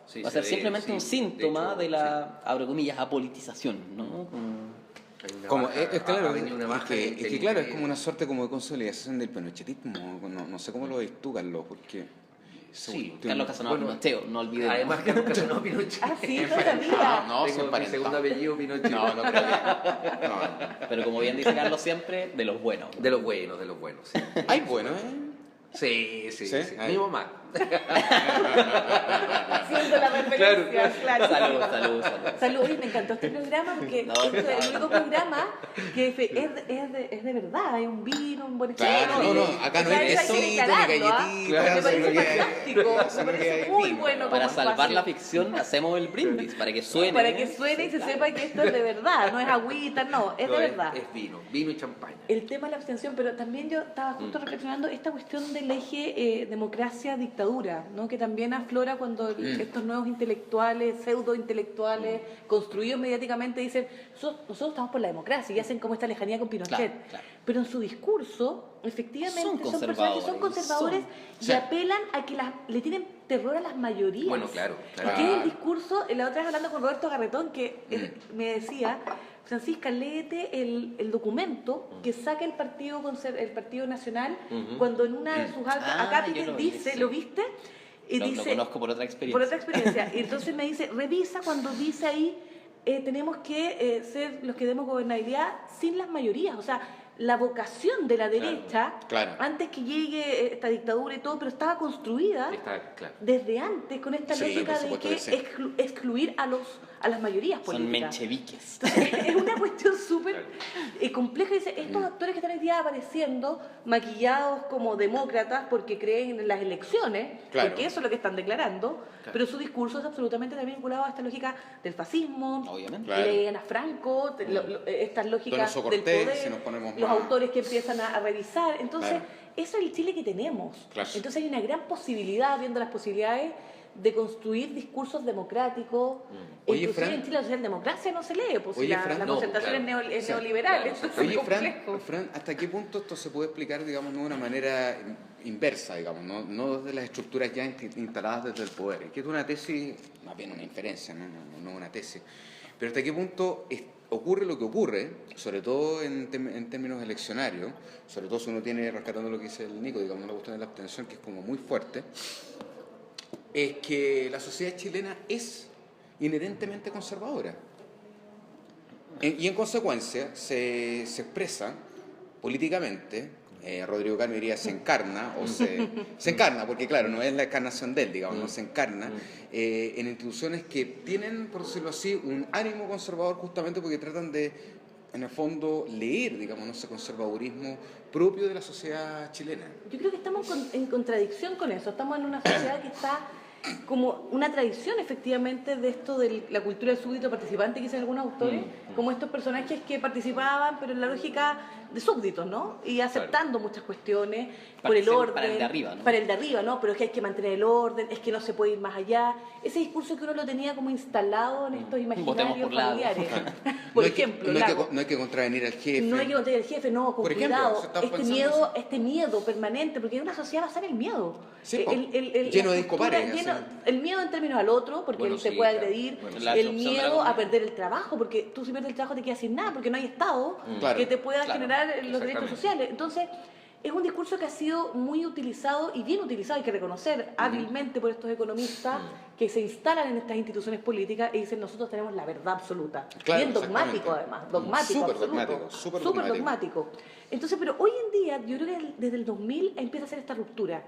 Sí, va a ser simplemente un síntoma de la, sí. abro comillas, apolitización, ¿no? Como, claro, es que claro, es como una suerte como de consolidación del pinochetismo. No sé cómo lo ves tú, Carlos, porque... Sí, Carlos Casanova Pinochet, no olvidemos. Además, Carlos Casanova Pinochet. Ah, sí, no sabía. No, Tengo son mi parentados. segundo apellido Pinochet. No creo que... No. Pero como bien dice Carlos siempre, de los buenos. De los buenos, sí. Ay, bueno, Sí. ¿Sí? Mi mamá. Haciendo la referencia, claro. Salud. Salud, oye, me encantó este programa porque No, esto es no. el único programa que es de verdad, hay un vino, un buen Claro, cherry. no, acá no hay O sea, eso quesito, hay que ni declararlo, ¿ah? galletitas, Me parece sino que hay- fantástico, sino me que parece hay muy vino. bueno. Para como salvar espacio. la ficción hacemos el brindis, para que suene. Para que suene y se sepa que esto es de verdad, no es agüita, no, es de verdad. Es vino y champaña. El tema de la abstención, pero también yo estaba justo reflexionando esta cuestión del eje democracia-dictadura, ¿no? Que también aflora cuando estos nuevos intelectuales, pseudo-intelectuales, construidos mediáticamente, dicen, nosotros estamos por la democracia, y hacen como esta lejanía con Pinochet. Claro. Pero en su discurso, efectivamente, Son son personas que son conservadores y Sí. apelan a que le tienen terror a las mayorías. Bueno, claro. Porque es el discurso, la otra vez hablando con Roberto Garretón, que me decía, Francisca, léete el documento que saca el Partido Nacional cuando en una de sus acápites yo lo vi, dice, sí. ¿lo viste? Y Lo dice, conozco por otra experiencia. por otra experiencia. Y entonces me dice, revisa cuando dice ahí, tenemos que ser los que demos gobernabilidad sin las mayorías. O sea, la vocación de la derecha, claro. antes que llegue esta dictadura y todo, pero estaba construida Está claro. desde antes con esta Sí, lógica por de supuesto que que sí. excluir a las mayorías Son políticas. mencheviques. Es una cuestión súper compleja. Dice, estos actores que están hoy día apareciendo, maquillados como demócratas porque creen en las elecciones, Claro. porque eso es lo que están declarando, pero su discurso es absolutamente también vinculado a esta lógica del fascismo, Obviamente. Claro. leen a Franco, estas lógicas Donoso del Cortés, poder, si nos ponemos los más- autores que empiezan a revisar. Entonces, Claro. eso es el Chile que tenemos. Claro. Entonces hay una gran posibilidad, viendo las posibilidades, de construir discursos democráticos. Oye, Inclusive Fran. en Chile la socialdemocracia no se lee, pues Oye, si la Fran, no, concentración claro. es Sí, neoliberal. claro. Entonces Oye, es complejo. Fran, ¿hasta qué punto esto se puede explicar, digamos, de una manera inversa, digamos, no desde las estructuras ya instaladas desde el poder? Que es una tesis, más bien una inferencia, no una tesis. Pero ¿hasta qué punto ocurre lo que ocurre, sobre todo en términos eleccionarios, sobre todo si uno tiene, rescatando lo que dice el Nico, digamos, una cuestión de la abstención que es como muy fuerte, es que la sociedad chilena es inherentemente conservadora? Y en consecuencia se expresa políticamente, Rodrigo Carmen diría se encarna, se encarna, porque claro, no es la encarnación de él, digamos, no se encarna, en instituciones que tienen, por decirlo así, un ánimo conservador justamente porque tratan de, en el fondo, leer, digamos, ese conservadurismo propio de la sociedad chilena. Yo creo que estamos en contradicción con eso. Estamos en una sociedad que está como una tradición efectivamente de esto de la cultura del súbdito participante que dicen algunos autores, como estos personajes que participaban pero en la lógica de súbditos, ¿no? Y aceptando muchas cuestiones por el orden. Para el de arriba, ¿no? Para el de arriba, ¿no? Pero es que hay que mantener el orden, es que no se puede ir más allá. Ese discurso que uno lo tenía como instalado en estos imaginarios por Lago. familiares. Por ejemplo, Lago. No hay que contravenir al jefe. No hay que contener al jefe, no, con Por ejemplo, cuidado. se está pensando Este miedo permanente, porque una sociedad basada en el miedo. Sí, po. Lleno La de cultura, discopares, lleno- así. el miedo en términos al otro, porque Bueno, él se sí, puede claro. agredir. Bueno, la El opción de la miedo a comunidad. perder el trabajo, porque tú si pierdes el trabajo te quedas sin nada, porque no hay Estado Claro. que te pueda Claro. generar los derechos Exactamente. sociales. Entonces, es un discurso que ha sido muy utilizado y bien utilizado, hay que reconocer, hábilmente por estos economistas que se instalan en estas instituciones políticas y dicen nosotros tenemos la verdad absoluta. Claro, Bien dogmático exactamente. además, dogmático, Súper absoluto. dogmático, súper Súper dogmático. Entonces, pero hoy en día, yo creo que desde el 2000 empieza a hacer esta ruptura.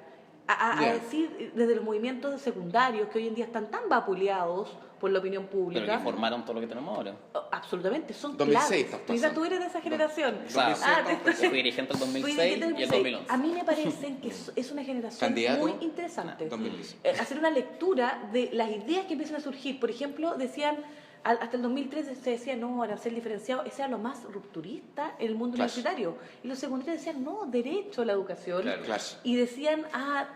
a decir desde los movimientos secundarios que hoy en día están tan vapuleados por la opinión pública. Pero que formaron todo lo que tenemos ahora. Absolutamente, son 2006 claves. Tú eres de esa generación. Yo fui dirigente en 2006 y el 2011. A mí me parece que es una generación muy interesante. Hacer una lectura de las ideas que empiezan a surgir. Por ejemplo, decían... Hasta el 2013 se decía, no, arancel diferenciado, ese era lo más rupturista en el mundo universitario. Y los secundarios decían, no, derecho a la educación. Y decían,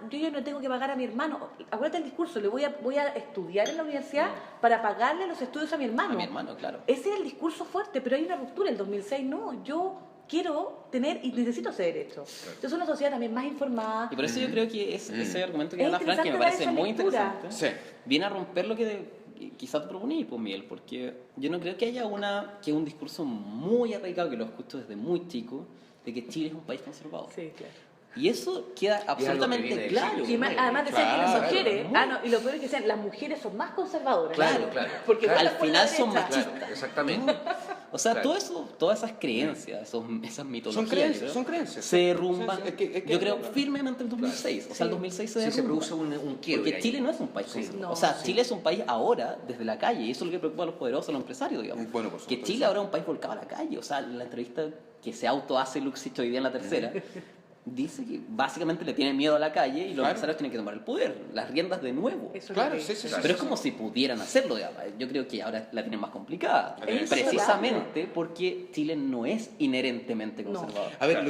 yo ya no tengo que pagar a mi hermano. Acuérdate el discurso, voy a estudiar en la universidad para pagarle los estudios a mi hermano. A mi hermano, claro. Ese era el discurso fuerte, pero hay una ruptura. En el 2006, no, yo quiero tener y necesito ese derecho. Entonces una sociedad también más informada. Y por eso yo creo que ese argumento que da la Fran, que me parece muy interesante, viene a romper lo que quizás te proponí, pues, Miguel, porque yo no creo que haya un discurso muy arraigado, que lo escucho desde muy chico, de que Chile es un país conservador. Sí, claro. Y eso queda absolutamente claro. Y además decían que las mujeres, y lo peor es que decían, las mujeres son más conservadoras. Claro. Porque al final son machistas. Claro, exactamente. O sea, todo eso, todas esas creencias, esas mitologías, son creencias. Se derrumban, yo creo, firmemente en el 2006. O sea, el 2006 se derrumba. Sí, se produce un quiebre. Porque Chile no es un país conservador. O sea, Chile es un país ahora, desde la calle, y eso es lo que preocupa a los poderosos, a los empresarios, digamos. Bueno, por que Chile ahora es un país volcado a la calle. O sea, la entrevista que se autohace Luxich hoy día en La Tercera, dice que básicamente le tiene miedo a la calle y los empresarios tienen que tomar el poder, las riendas de nuevo. Pero es como si pudieran hacerlo, digamos. Yo creo que ahora la tienen más complicada, precisamente porque Chile no es inherentemente conservador. A ver,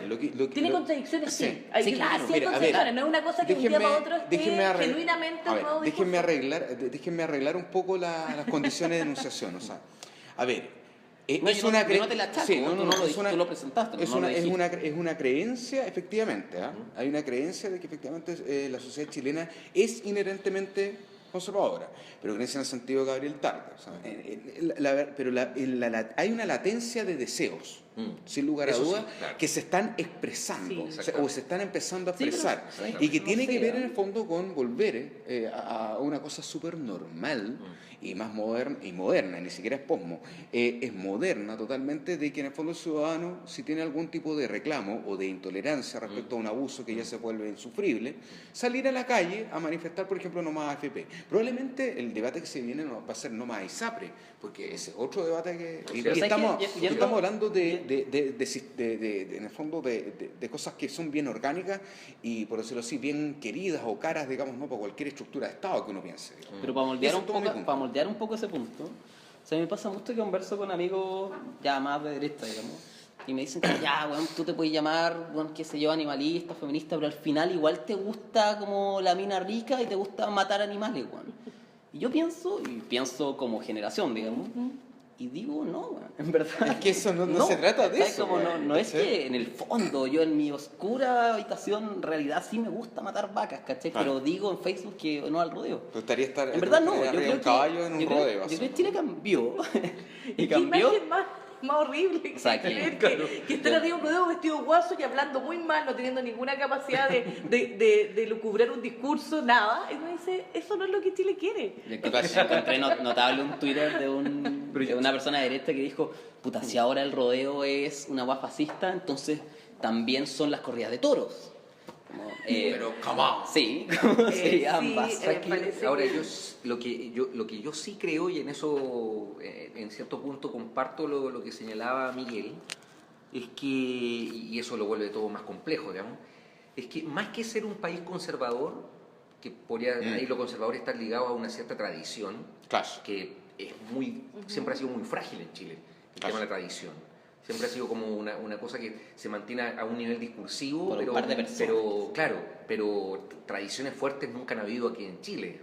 lo que tiene contradicciones, sí. Sí, claro. Contradicciones. No es una cosa que de un día para otro esté genuinamente nuevo discurso. Déjenme arreglar un poco las condiciones de enunciación. O sea, a ver, es yo una no te la achaco, tú lo presentaste. Es una creencia, efectivamente. Hay una creencia de que efectivamente la sociedad chilena es inherentemente conservadora, pero creencia en el sentido de Gabriel Targa. O sea, hay una latencia de deseos, sin lugar a dudas, que se están expresando, o se están empezando a expresar, y que tiene que ver en el fondo con volver a una cosa súper normal y más moderna, ni siquiera es posmo, es moderna totalmente, de que en el fondo el ciudadano, si tiene algún tipo de reclamo o de intolerancia respecto a un abuso que ya se vuelve insufrible, salir a la calle a manifestar, por ejemplo, no más AFP. Probablemente el debate que se viene va a ser no más ISAPRE, porque ese es otro debate que estamos hablando en el fondo de cosas que son bien orgánicas y, por decirlo así, bien queridas o caras, digamos, no por cualquier estructura de Estado que uno piense. Pero para moldear un poco ese punto, o sea, me pasa mucho que converso con amigos ya más de derecha, digamos, y me dicen que tú te puedes llamar, qué sé yo, animalista, feminista, pero al final igual te gusta como la mina rica y te gusta matar animales, Y yo pienso como generación, digamos, y digo, no, en verdad. Es que eso no se trata de eso. Como no es que en el fondo, yo en mi oscura habitación, en realidad sí me gusta matar vacas, ¿cachai? Pero digo en Facebook que no al rodeo. ¿Te gustaría estar en verdad no, yo creo un caballo en un rodeo? Yo creo que Chile cambió. y cambió. Más horrible que estén arriba un rodeo vestido guaso y hablando muy mal, no teniendo ninguna capacidad de lucubrar un discurso, nada. Y uno dice, eso no es lo que Chile quiere. Yo encontré notable un Twitter de una persona de derecha que dijo, puta, si ahora el rodeo es una guapa fascista, entonces también son las corridas de toros. Pero come on. Sí, ambas. Ahora lo que yo sí creo, y en eso en cierto punto comparto lo que señalaba Miguel, es que, y eso lo vuelve todo más complejo, digamos, es que más que ser un país conservador, que podría ahí lo conservador estar ligado a una cierta tradición, que es siempre ha sido muy frágil en Chile, el tema de la tradición. Siempre ha sido como una cosa que se mantiene a un nivel discursivo, pero tradiciones fuertes nunca han habido aquí en Chile.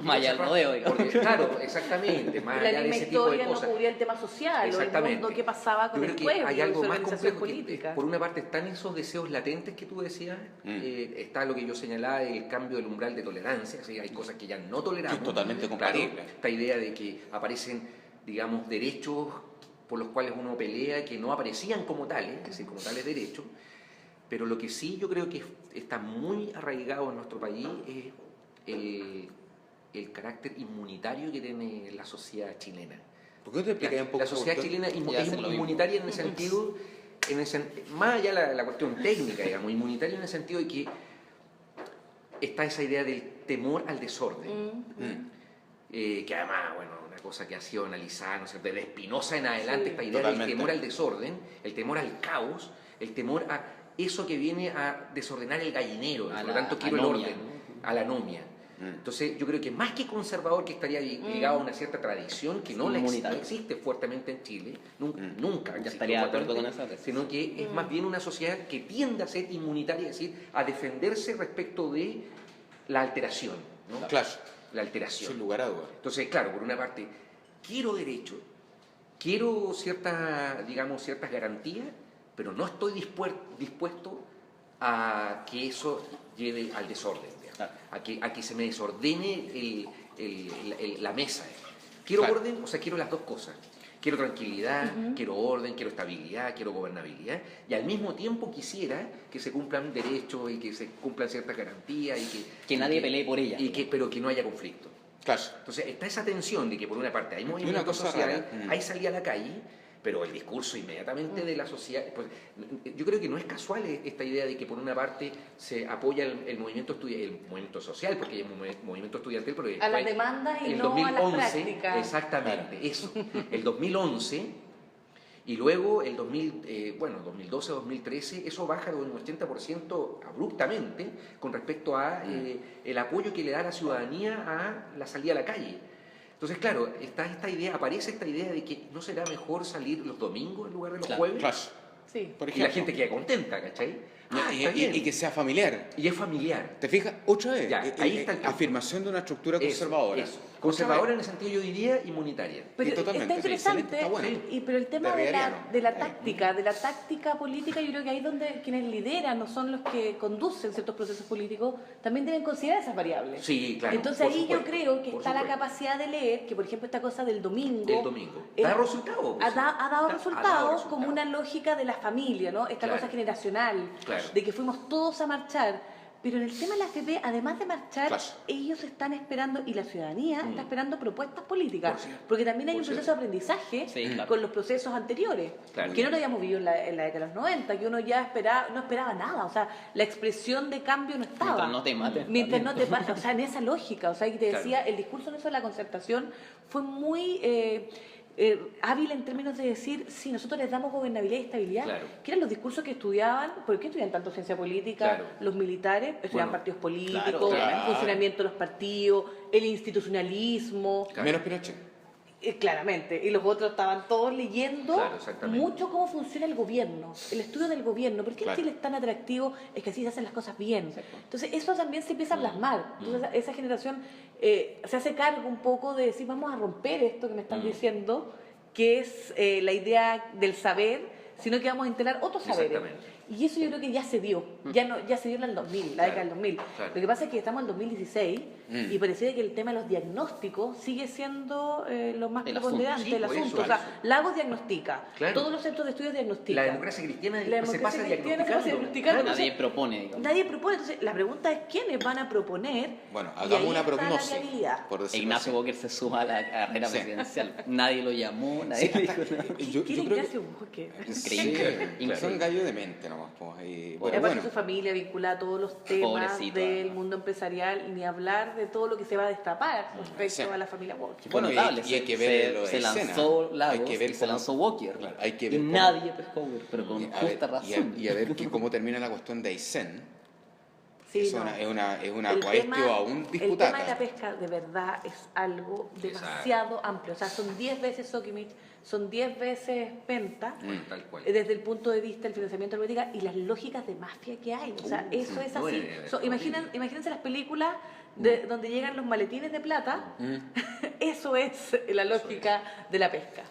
Más allá del rodeo, digamos. Claro, exactamente. Más allá de ese tipo de cosas. No cubría el tema social o el mundo que pasaba con el pueblo. Hay algo más complejo política. Por una parte están esos deseos latentes que tú decías, está lo que yo señalaba, el cambio del umbral de tolerancia, ¿sí? Hay cosas que ya no toleramos. Es totalmente compatible. Claro, esta idea de que aparecen, digamos, derechos por los cuales uno pelea que no aparecían como tales, es decir, como tales derechos, pero lo que sí yo creo que está muy arraigado en nuestro país es el carácter inmunitario que tiene la sociedad chilena. ¿Por qué no te explicas un poco? La sociedad chilena es inmunitaria en el sentido más allá de la cuestión técnica, digamos, inmunitario en el sentido de que está esa idea del temor al desorden, que además, bueno, una cosa que ha sido analizada, ¿no sé, desde Spinoza en adelante, esta idea del temor al desorden, el temor al caos, el temor a eso que viene a desordenar el gallinero, por lo tanto quiero anomia, el orden, a la anomia. Entonces yo creo que más que conservador, que estaría ligado a una cierta tradición que no existe fuertemente en Chile, nunca ya estaría de acuerdo con esa tesis, sino que es más bien una sociedad que tiende a ser inmunitaria, es decir, a defenderse respecto de la alteración, ¿no? Claro. La alteración. Sin lugar a dudas. Entonces, claro, por una parte, quiero derechos, quiero ciertas garantías, pero no estoy dispuesto a que eso lleve al desorden, a que se me desordene la mesa. Quiero orden, o sea, quiero las dos cosas. Quiero tranquilidad, quiero orden, quiero estabilidad, quiero gobernabilidad, y al mismo tiempo quisiera que se cumplan derechos y que se cumplan ciertas garantías y que nadie pelee por ella. Pero que no haya conflicto. Claro. Entonces está esa tensión de que por una parte hay movimiento social, hay salida a la calle, pero el discurso inmediatamente de la sociedad, pues, yo creo que no es casual esta idea de que por una parte se apoya el movimiento social, porque hay un movimiento estudiantil, pero a las demandas y no 2011, a las prácticas. Exactamente, eso. El 2011 y luego el 2012-2013, eso baja de un 80% abruptamente con respecto a el apoyo que le da la ciudadanía a la salida a la calle. Entonces, claro, aparece esta idea de que no será mejor salir los domingos en lugar de los jueves. Claro. Sí. Por Y ejemplo. la gente queda contenta, ¿cachai? Y que sea familiar. Y es familiar. ¿Te fijas? Otra vez. Ahí está el punto. Afirmación de una estructura conservadora. Eso. Conservadora en el sentido, yo diría, inmunitaria. Pero totalmente. está interesante, Está bueno. pero el tema de la Derridiano. táctica política, yo creo que ahí es donde quienes lideran no son los que conducen ciertos procesos políticos, también deben considerar esas variables. Sí, claro. Entonces ahí yo creo que por está la supuesto. capacidad de leer, que por ejemplo esta cosa del domingo... Da resultado. Ha dado resultados como una lógica de la familia, ¿no? Esta Claro. cosa generacional, Claro. de que fuimos todos a marchar. Pero en el tema de la AFP, además de marchar, Claro. ellos están esperando, y la ciudadanía está esperando propuestas políticas, Por cierto. porque también hay Por un proceso cierto. de aprendizaje Sí, claro. con los procesos anteriores, Claro. que no lo habíamos vivido en la década de los 90, que uno ya no esperaba nada, o sea, la expresión de cambio no estaba. Mientras no te maten. Mientras no te maten, o sea, en esa lógica, o sea, y te Claro. decía, el discurso en eso de la concertación fue muy... hábil en términos de decir, si nosotros les damos gobernabilidad y estabilidad, Claro. que eran los discursos que estudiaban, ¿por qué estudian tanto ciencia política? Claro. Los militares estudian Bueno, partidos políticos, claro. el funcionamiento de los partidos, el institucionalismo, Claro. Menos Pinochet. claramente, y los otros estaban todos leyendo Claro, exactamente. mucho cómo funciona el gobierno, el estudio del gobierno, por qué Claro. en Chile es tan atractivo, es que así se hacen las cosas bien. Entonces eso también se empieza a plasmar, entonces esa generación se hace cargo un poco de decir, vamos a romper esto que me están diciendo, que es la idea del saber, sino que vamos a integrar otros saberes. Exactamente. Y eso yo creo que ya se dio, ya se dio en el 2000, la década del 2000. Claro. Lo que pasa es que estamos en 2016 y parece que el tema de los diagnósticos sigue siendo lo más El preponderante, asunto. el Sí, asunto. por O sea, eso. Lagos diagnostica, Claro. todos los centros de estudios diagnostican. La democracia cristiana La se democracia pasa cristiana se pasa diagnosticando. Nadie Entonces, propone, digamos. nadie propone. Entonces, la pregunta es quiénes van a proponer. Bueno, y hagamos ahí una está la prognosis. viabilidad. Por decirlo Ignacio así. Boker se suma a la carrera Sí. presidencial. Nadie lo llamó, nadie le dijo nada. Yo ¿Quién es creo Ignacio Boker? Sí, Increíble. son gallo de mente nomás. Pues, y, Aparte bueno, su familia vinculada a todos los temas Pobrecito, del además. mundo empresarial, ni hablar de todo lo que se va a destapar respecto Sí. a la familia Walker. Bueno, y- notable, y hay que ver lo de se escena. lanzó Hay Lagos que ver y se cómo- lanzó Walker. Claro, hay que y ver cómo- nadie pescó Walker, pero con y a justa ver- razón. y a ver cómo termina la cuestión de Aysén. Sí, es, no. es una El cuestión tema- aún El tema de la disputada. pesca de verdad es algo demasiado amplio. O sea, son 10 veces Sokimich, son 10 veces Penta, Tal cual. desde el punto de vista del financiamiento de la política y las lógicas de mafia que hay. O sea, eso es no, así. Imagínense las películas donde llegan los maletines de plata. Eso es la lógica de la pesca.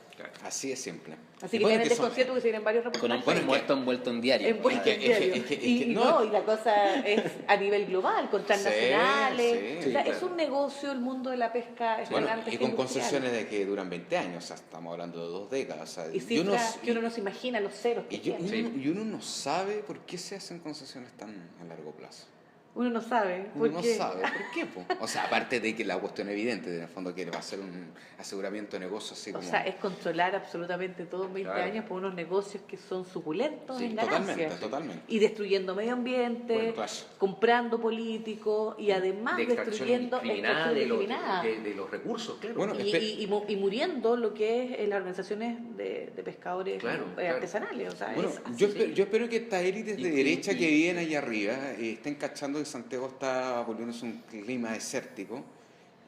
Así es simple. Así Y que bueno, vean el que son- desconcierto que se vienen varios Con un reportajes. juez muerto envuelto en diario. Envuelto en Es que- diario. es que- y no. y la cosa es a nivel global, con transnacionales. sí, o sea, claro. es un negocio el mundo de la pesca. es Bueno, gigante, y es con industrial. concesiones de que duran 20 años, o sea, estamos hablando de 2 décadas. O sea, Y cifras que uno no se imagina, los ceros que y yo- tiene. y uno no sabe por qué se hacen concesiones tan a largo plazo. Uno no sabe. ¿Por Uno qué? no sabe por qué, po. O sea, aparte de que la cuestión evidente, en el fondo, que va a ser un aseguramiento de negocios así como... O sea, es controlar absolutamente todo en 20 años por unos negocios que son suculentos Sí, en ganancias. totalmente. Y destruyendo medio ambiente, Bueno, claro. comprando políticos y además de destruyendo criminal, criminal. de los recursos, claro. Bueno, Y muriendo lo que es las organizaciones de pescadores Claro. artesanales. O sea, Bueno, es así. yo espero que estas élites de Y- derecha y- que viven allá arriba estén cachando que Santiago está volviéndose un clima desértico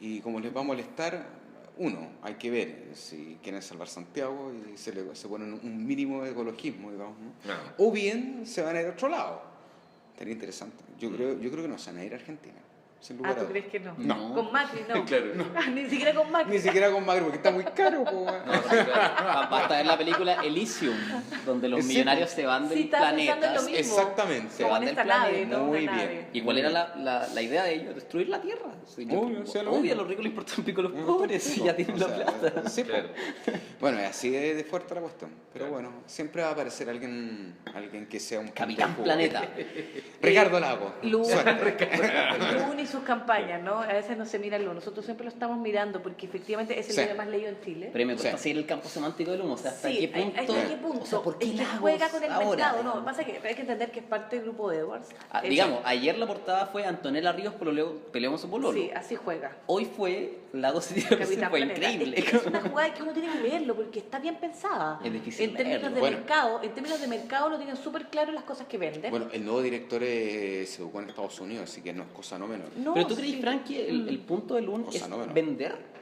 y como les va a molestar, hay que ver si quieren salvar Santiago y se ponen un mínimo de ecologismo, digamos, ¿no? No. O bien se van a ir a otro lado. Sería interesante. Yo creo que no se van a ir a Argentina. Sin lugar a ¿tú dudas. crees que no? No. Con Macri no. Claro. Ni siquiera con Macri. Ni siquiera con Macri, porque está muy caro. Po, weón. No, sí, claro. Basta ver la película Elysium, donde los Sí, millonarios se van Sí, del estaba pensando en planeta. lo mismo. Exactamente. Se van Con del esta nave, planeta. ¿no? Muy Una bien. nave. ¿Y cuál era la idea de ellos? Destruir la Tierra. Sí, Obvio, sí, lo obvio, mismo. a los ricos les importa un pico los pobres y ya tienen la plata. Sí, po. Claro. Bueno, así de fuerte la cuestión. Pero bueno, siempre va a aparecer alguien que sea un Capitán poco- Planeta. Ricardo Lago. Luna, Suerte. Luna y sus campañas, ¿no? A veces no se mira Luna. Nosotros siempre lo estamos mirando porque efectivamente es el Sí. diario más leído en Chile. Pero me cuesta Sí. seguir el campo semántico del humo. O sea, ¿hasta Sí, qué punto? ¿hasta qué punto? O sea, ¿por qué es que Lagos juega con el ahora? mercado, no, pasa que hay que entender que es parte del grupo de Edwards. Digamos, ayer la portada fue Antonella Ríos peleó con su pololo. Sí, así juega. Hoy fue Lagos y Dios, Capitán fue Planeta. increíble. Es una jugada que uno tiene que leerlo porque está bien pensada. Es difícil en términos leerlo. de Bueno. mercado, en términos de mercado lo tienen súper claro las cosas que venden. Bueno, el nuevo director se educó en Estados Unidos, así que no es cosa no menor. No, Pero tú crees, sí. Frank, que el punto de Lun O sea, es no, bueno. vender.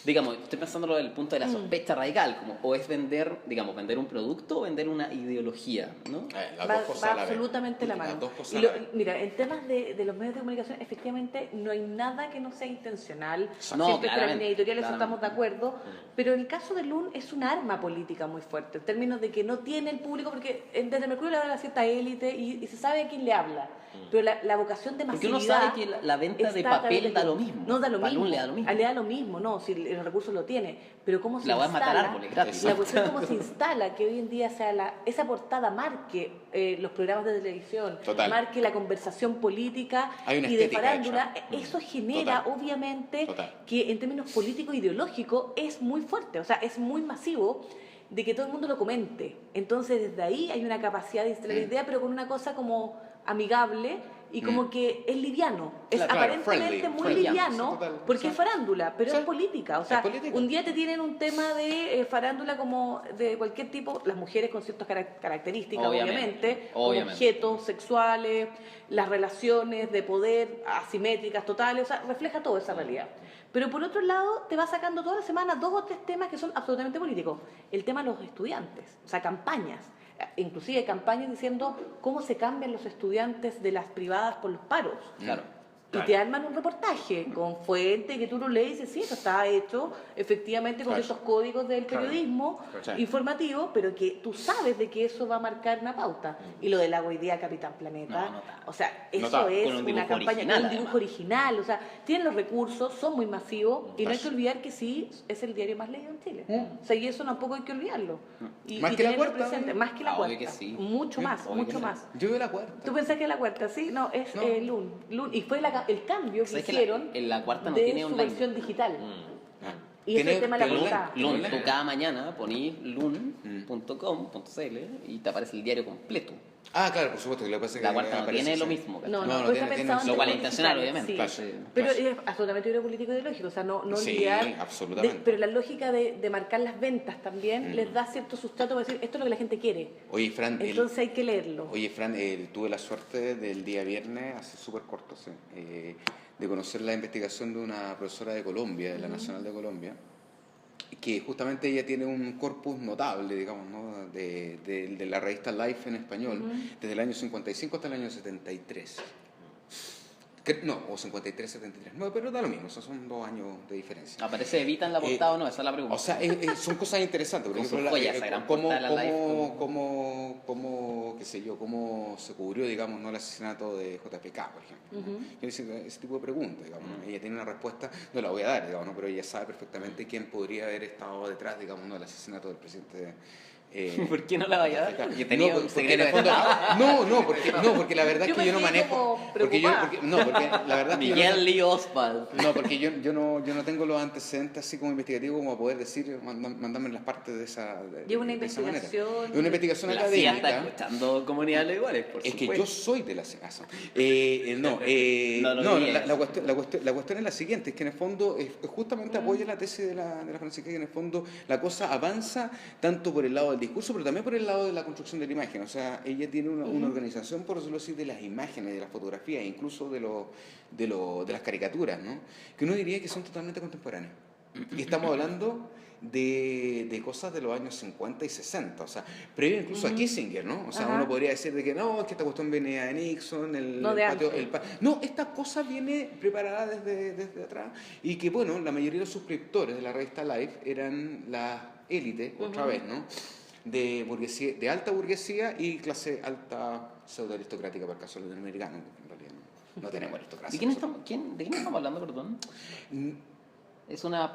Digamos, estoy pensando desde el punto de la sospecha radical, como o es vender, digamos, vender un producto o vender una ideología, ¿no? Las va, dos cosas va a la vez. absolutamente la Las mano. dos cosas Y a la vez. mira, en temas de los medios de comunicación, efectivamente no hay nada que no sea intencional. No, Siempre está la claramente, línea editorial, eso claramente. estamos de acuerdo. Pero en el caso de Lun es un arma política muy fuerte, en términos de que no tiene el público, porque desde Mercurio le habla a cierta élite y se sabe a quién le habla. Pero la vocación de Porque masividad... uno sabe que la venta de está a través papel de da Lun. lo mismo. No da lo Para mismo. Lun le da lo mismo. Le da lo mismo, no, si los recursos lo tiene. Pero cómo se La voy a matar instala, árboles gratis. la cuestión cómo se instala que hoy en día sea esa portada marque los programas de televisión, Total. marque la conversación política Hay una y de estética farándula, hecha. eso genera Total. obviamente Total. que en términos políticos ideológicos es muy fuerte, o sea, es muy masivo de que todo el mundo lo comente. Entonces desde ahí hay una capacidad de instalar la idea, pero con una cosa como amigable y como que es liviano, es Claro, aparentemente friendly, muy friendly. liviano, Sí, total. porque Sí. es farándula, pero Sí. es política. O sea, Es política. un día te tienen un tema de farándula como de cualquier tipo, las mujeres con ciertas características, Obviamente, como obviamente. objetos sexuales, las relaciones de poder asimétricas totales, o sea, refleja toda esa realidad. Pero por otro lado, te va sacando toda la semana 2 o 3 temas que son absolutamente políticos. El tema de los estudiantes, o sea, campañas. Inclusive campañas diciendo cómo se cambian los estudiantes de las privadas por los paros. Claro. Y te arman un reportaje con fuente que tú lo lees y dices, sí, eso está hecho efectivamente con Claro. esos códigos del Claro. periodismo Claro. informativo, pero que tú sabes de que eso va a marcar una pauta. Y lo del agua hoy día, Capitán Planeta, No, notable. o sea, eso Notable. es Con un una dibujo campaña original, con un dibujo además. original, o sea, tienen los recursos, son muy masivos y no hay que olvidar que sí, es el diario más leído en Chile. O sea, y eso tampoco hay que olvidarlo. Y, Más y que La tenerlo Cuarta, presente, ¿eh? más que la Obvio cuarta. que sí. Mucho más, Obvio que mucho sí. más. Yo veo la cuarta. ¿Tú pensás que la cuarta, sí? No, es No. Lun. Y fue el cambio que ¿Sabes que hicieron en la cuarta no de tiene su online? versión digital. Ah. Y ese Tiene- tema de la tiene portada. online. Lun, tú cada mañana ponís lun.com.cl y te aparece el diario completo. Ah, claro, por supuesto, que lo que pasa es que La cuarta no aparece, tiene sí. lo mismo. ¿cachai? No, No, no pues tiene- está tiene- pensado en Lo cual es temas intencional, digitales, obviamente. sí. Claro, Pero claro. es absolutamente un político ideológico, o sea, no Sí, olvidar. absolutamente. Pero la lógica de marcar las ventas también les da cierto sustrato para decir esto es lo que la gente quiere. Oye, Fran, Entonces hay que leerlo. tuve la suerte del día viernes, hace súper corto, sí, de conocer la investigación de una profesora de Colombia, de la Nacional de Colombia, que justamente ella tiene un corpus notable, digamos, ¿no? de la revista Life en español, desde el año 55 hasta el año 73. No, o 53, 73. No, pero da lo mismo, esos son 2 años de diferencia. ¿Aparece Evita en la portada o no? Esa es la pregunta. O sea, son cosas interesantes. Por Con ejemplo, sus joyas, esa gran cómo, portada de la Life, qué sé yo, cómo se cubrió, digamos, ¿no? el asesinato de JFK, por ejemplo. ¿No? Ese tipo de preguntas, digamos. ¿no? Ella tiene una respuesta, no la voy a dar, digamos, ¿no? Pero ella sabe perfectamente quién podría haber estado detrás, digamos, ¿no? del asesinato del presidente ¿Por qué no la vaya a dar? Yo tenía un secreto de Estado. Porque la verdad es que yo no manejo. Porque la verdad Miguel Lee Oswald. No, porque yo no tengo los antecedentes así como investigativos como a poder decir, mandarme las partes de esa manera. Y una investigación. Es una investigación la académica. CIA está escuchando comunidades iguales, por es supuesto. que yo soy de la CIA. La cuestión es la siguiente, es que en el fondo justamente apoya la tesis de la Francisca, que en el fondo la cosa avanza tanto por el lado del discurso, pero también por el lado de la construcción de la imagen. O sea, ella tiene una organización, por decirlo así, de las imágenes, de las fotografías, incluso de las caricaturas, ¿no? Que uno diría que son totalmente contemporáneas. Y estamos hablando de cosas de los años 50 y 60, o sea, previo incluso a Kissinger, ¿no? O sea, uno podría decir de que no, es que esta cuestión viene de Nixon, no, esta cosa viene preparada desde atrás, y que, bueno, la mayoría de los suscriptores de la revista Life eran las élites, otra vez, ¿no? De burguesía, de alta burguesía y clase alta pseudo-aristocrática, para el caso latinoamericano, en realidad no tenemos aristocracia. ¿De quién estamos hablando, perdón? Es una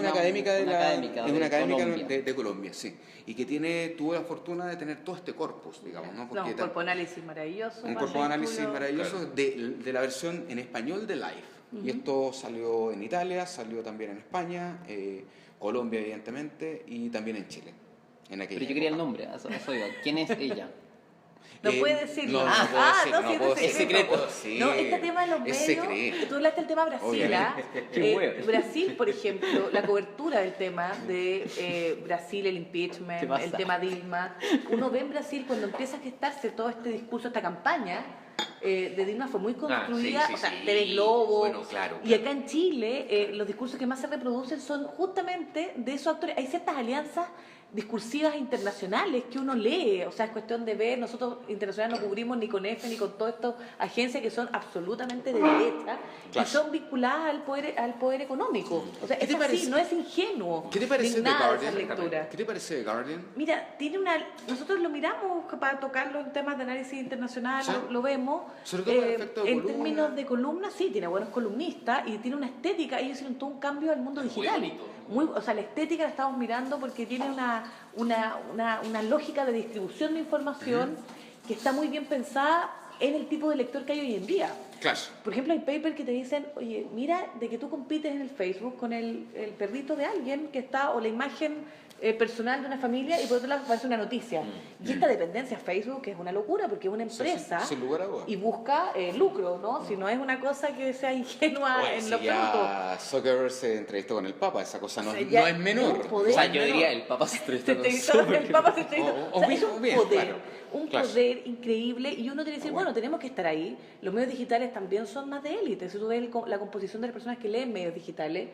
académica de Colombia, sí. Y que tuvo la fortuna de tener todo este corpus, digamos, ¿no? Porque un cuerpo de análisis maravilloso. Un cuerpo de análisis maravilloso, claro, de la versión en español de Life. Y esto salió en Italia, salió también en España, Colombia, evidentemente, y también en Chile. Pero yo quería el nombre, ¿quién es ella? No puede decirlo. Es secreto. No, este tema de los medios, tú hablaste del tema Brasil. Brasil, por ejemplo, la cobertura del tema de Brasil, el impeachment, el tema Dilma. Uno ve en Brasil cuando empieza a gestarse todo este discurso, esta campaña de Dilma fue muy construida, TV Globo. Bueno, claro. Y acá en Chile, los discursos que más se reproducen son justamente de esos actores. Hay ciertas alianzas discursivas internacionales que uno lee, o sea, es cuestión de ver, nosotros internacionales no cubrimos ni con EFE ni con todas estas agencias que son absolutamente de derecha, claro, y son vinculadas al poder económico. O sea, es así, no es ingenuo. ¿Qué te parece de Guardian? Lectura. ¿Qué te parece de Guardian? Mira, nosotros lo miramos para tocarlo en temas de análisis internacional, ¿sí? lo vemos. Sobre todo en términos de columnas, sí, tiene buenos columnistas y tiene una estética. Ellos hicieron todo un cambio al mundo digital. O sea, la estética la estamos mirando porque tiene una lógica de distribución de información que está muy bien pensada en el tipo de lector que hay hoy en día. Claro. Por ejemplo, hay papers que te dicen, oye, mira, de que tú compites en el Facebook con el perrito de alguien que está, o la imagen personal de una familia, y por otro lado aparece una noticia. Y esta dependencia a Facebook es una locura, porque es una empresa sin lugar a dudas, y busca lucro, ¿no? Si no es una cosa que sea ingenua en lo absoluto. Zuckerberg se entrevistó con el Papa, esa cosa no es menor. O sea, yo diría, el Papa se entrevistó con el Papa se entrevistó. O sea, es un poder. Claro. Poder increíble, y uno tiene que decir, bueno, tenemos que estar ahí. Los medios digitales también son más de élite. Si tú ves la composición de las personas que leen medios digitales,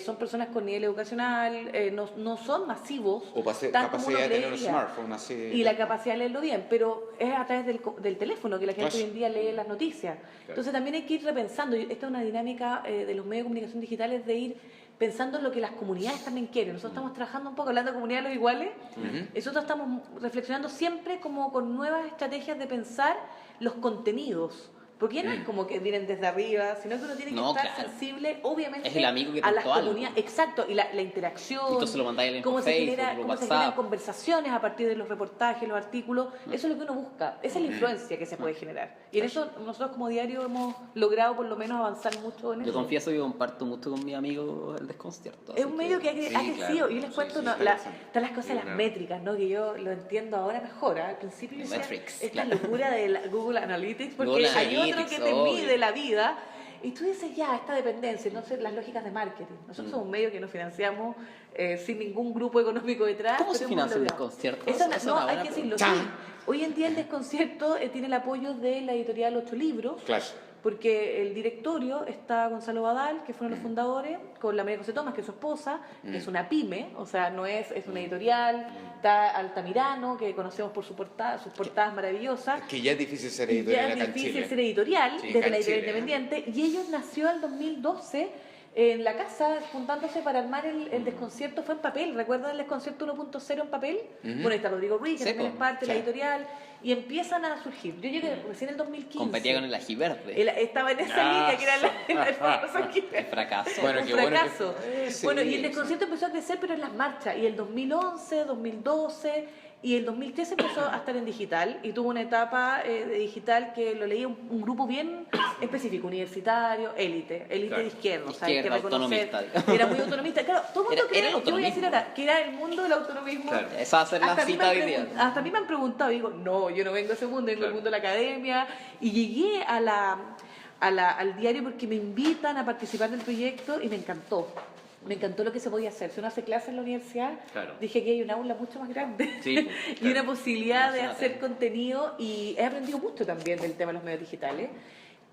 son personas con nivel educacional, no son masivos. O capacidad de tener un smartphone así. Y la capacidad de leerlo bien, pero es a través del teléfono que la gente hoy en día lee las noticias. Entonces también hay que ir repensando, esta es una dinámica de los medios de comunicación digitales, de ir pensando en lo que las comunidades también quieren. Nosotros estamos trabajando un poco, hablando de comunidades de los iguales, nosotros estamos reflexionando siempre como con nuevas estrategias de pensar los contenidos. Porque ya no es como que vienen desde arriba, sino que uno tiene que estar sensible, obviamente, es el amigo que a las comunidades. Exacto, y la interacción, entonces lo mandáis cómo se Facebook, se generan conversaciones a partir de los reportajes, los artículos. Eso es lo que uno busca, esa es la influencia que se puede generar. Y en eso nosotros como diario hemos logrado por lo menos avanzar mucho en eso. Yo confieso que comparto mucho con mi amigo el desconcierto. Es un medio que ha crecido, claro. Y yo les cuento, están las cosas de las métricas, ¿no? Que yo lo entiendo ahora mejor. Al principio decía, esta locura de Google Analytics, porque hay otro que te mide la vida, y tú dices, esta dependencia, no sé, las lógicas de marketing. Nosotros somos un medio que nos financiamos sin ningún grupo económico detrás. ¿Cómo se financia el desconcierto? No, hay que decirlo. Sí. Hoy en día el desconcierto tiene el apoyo de la editorial 8 Libros. Claro. Porque el directorio está Gonzalo Badal, que fue uno de los fundadores, con la María José Tomás, que es su esposa, que es una pyme, o sea, no es una editorial. Está Altamirano, que conocemos por sus portadas maravillosas. Que ya es difícil ser editorial acá en Chile. Desde la editorial independiente. Y ellos nació en 2012 en la casa, juntándose para armar el desconcierto. Fue en papel, ¿recuerdan el desconcierto 1.0 en papel? Bueno, está Rodrigo Ruiz, que también es parte de la editorial, y empiezan a surgir. Yo llegué recién en el 2015. Competía con el Ajiverde. Estaba en esa línea, que era el famoso Ajiverde. El fracaso. Bueno, un fracaso. Bueno, y el desconcierto empezó a crecer, pero en las marchas. Y el 2011, 2012... Y el 2013 empezó a estar en digital y tuvo una etapa de digital que lo leía un grupo bien específico, universitario, élite de izquierda, o sea, hay que reconocer, era muy autonomista. Claro, todo el mundo cree, yo voy a decir ahora, que era el mundo del autonomismo. Claro, esa va a ser la cita hoy día. Hasta a mí me han preguntado, y digo, no, yo no vengo a ese mundo, vengo al mundo de la academia, y llegué al diario porque me invitan a participar del proyecto y me encantó. Me encantó lo que se podía hacer. Si uno hace clases en la universidad, dije que hay una aula mucho más grande y una posibilidad de hacer contenido, y he aprendido mucho también del tema de los medios digitales.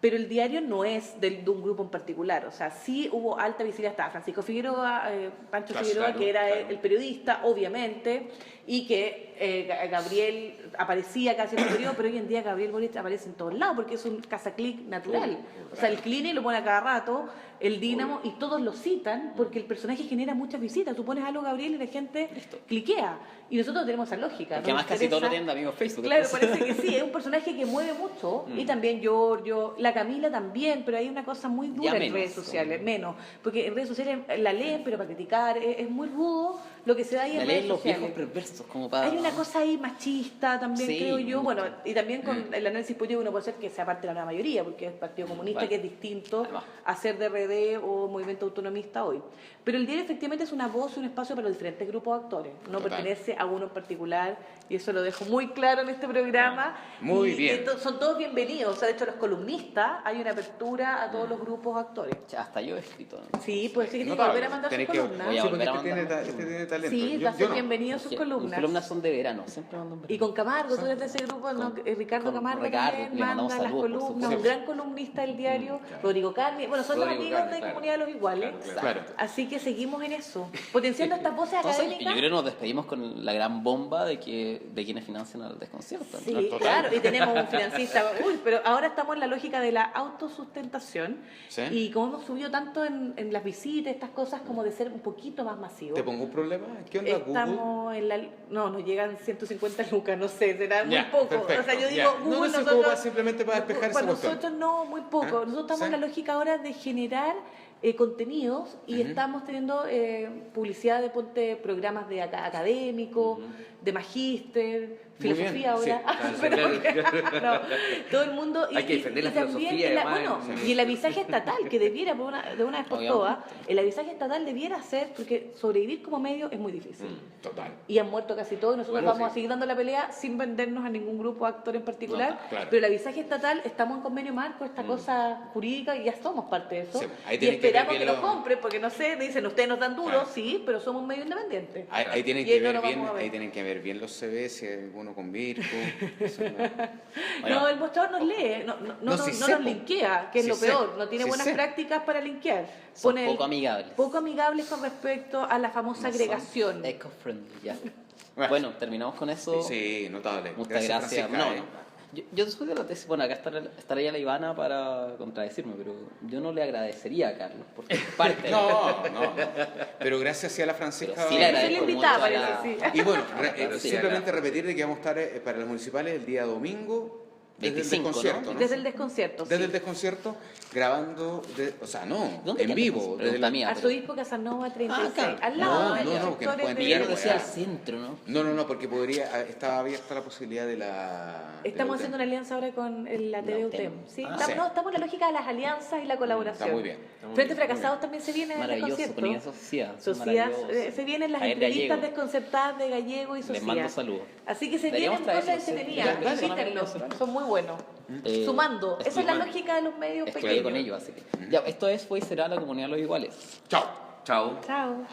Pero el diario no es de un grupo en particular, o sea, sí hubo alta visibilidad. Estaba Francisco Figueroa, Pancho Figueroa, que era el periodista, obviamente, y que Gabriel aparecía casi en el periodo, pero hoy en día Gabriel Boric aparece en todos lados, porque es un cazaclic natural. O sea, el Clini lo pone a cada rato, el Dínamo, y todos lo citan, porque el personaje genera muchas visitas. Tú pones algo, Gabriel, y la gente cliquea. Y nosotros tenemos esa lógica. Porque además casi todos lo tienen de amigos Facebook. Claro, parece que sí, es un personaje que mueve mucho, y también Giorgio, la Camila también, pero hay una cosa muy dura en redes sociales, menos, porque en redes sociales la leen, pero para criticar, es muy rudo lo que se da ahí en redes sociales. Los viejos perversos, como para... Hay una cosa ahí machista también, creo yo, bueno, y también con el análisis político uno puede ser que sea parte de la mayoría, porque es el Partido Comunista, que es distinto a ser de RD o movimiento autonomista hoy. Pero el diario efectivamente es una voz y un espacio para los diferentes grupos de actores, no pertenece a uno en particular, y eso lo dejo muy claro en este programa. Muy bien. Son todos bienvenidos, o sea, de hecho los columnistas, hay una apertura a todos los grupos de actores. Hasta yo he escrito. Sí, pues sí, que tiene que volver a mandar sus columnas. Voy a volver a tiene talento. Sí, va a ser bienvenido sus columnas. Mis columnas son de verano, siempre mando en verano. Y con Camargo, tú eres de ese grupo, ¿no? Ricardo Camargo también manda las columnas, un gran columnista del diario, Rodrigo Carmi, bueno, son los amigos de Comunidad de los Iguales, así que seguimos en eso, potenciando estas voces académicas. Y yo creo que nos despedimos con la gran bomba de quienes financian al desconcierto. Sí, claro, y tenemos un financista, pero ahora estamos en la lógica de la autosustentación, y como hemos subido tanto en las visitas, estas cosas, como de ser un poquito más masivos. ¿Te pongo un problema? ¿Qué onda Google? Estamos en la... No, nos llegan 150 lucas, no sé, será muy poco. Perfecto, o sea, yo digo, Google, no se ocupa simplemente para despejar esa cuestión. Nosotros no, muy poco. Nosotros estamos en la lógica ahora de generar contenidos, y estamos teniendo publicidad de programas de académicos, de magíster, filosofía ahora. No, todo el mundo. Hay que defender la filosofía. Y el avisaje estatal, que debiera, de una vez por todas, el avisaje estatal debiera ser, porque sobrevivir como medio es muy difícil. Total. Y han muerto casi todos, y nosotros vamos a seguir dando la pelea sin vendernos a ningún grupo de actor en particular. Pero el avisaje estatal, estamos en convenio marco, esta cosa jurídica, y ya somos parte de eso. Y esperamos que nos compren, porque no sé, dicen, ustedes nos dan duro, sí, pero somos un medio independiente. Ahí tienen que ver bien los CV, si hay alguno con Virgo. No, el mostrador nos lee, no nos linkea, que es lo peor, no tiene buenas prácticas para linkear. Son poco amigables. Poco amigables con respecto a la famosa agregación. Eco-friendly, ya. Bueno, terminamos con eso. Sí, notable. Muchas gracias. Yo después de la tesis, bueno, acá estaría la Ivana para contradecirme, pero yo no le agradecería a Carlos, porque es parte. No. Pero gracias a la Francisca. Sí, le agradezco mucho. Y bueno, simplemente repetir de que vamos a estar para las municipales el día domingo. Desde 25, el desconcierto, ¿no? Desde el desconcierto. Desde el desconcierto, grabando, en vivo. Arzobispo Casanova 36. Al lado no, que nos pueden Miguel decía al centro, ¿no? No, porque estaba abierta la posibilidad de la... Estamos haciendo una alianza ahora con la TV UTEM. Sí, estamos en la lógica de las alianzas y la colaboración. Está muy bien. Frente Fracasados también se viene el desconcierto. Maravilloso, Sociedad. Se vienen las entrevistas desconcertadas de Gallego y Sociedad. Les mando saludos. Así que se vienen cosas entretenidas. Visítenlos, son muy buenos. Sumando. Esa es la lógica de los medios pequeños. Estoy con ellos, así que. Ya, esto fue y será la Comunidad de los Iguales. Chao. Chao. Chao.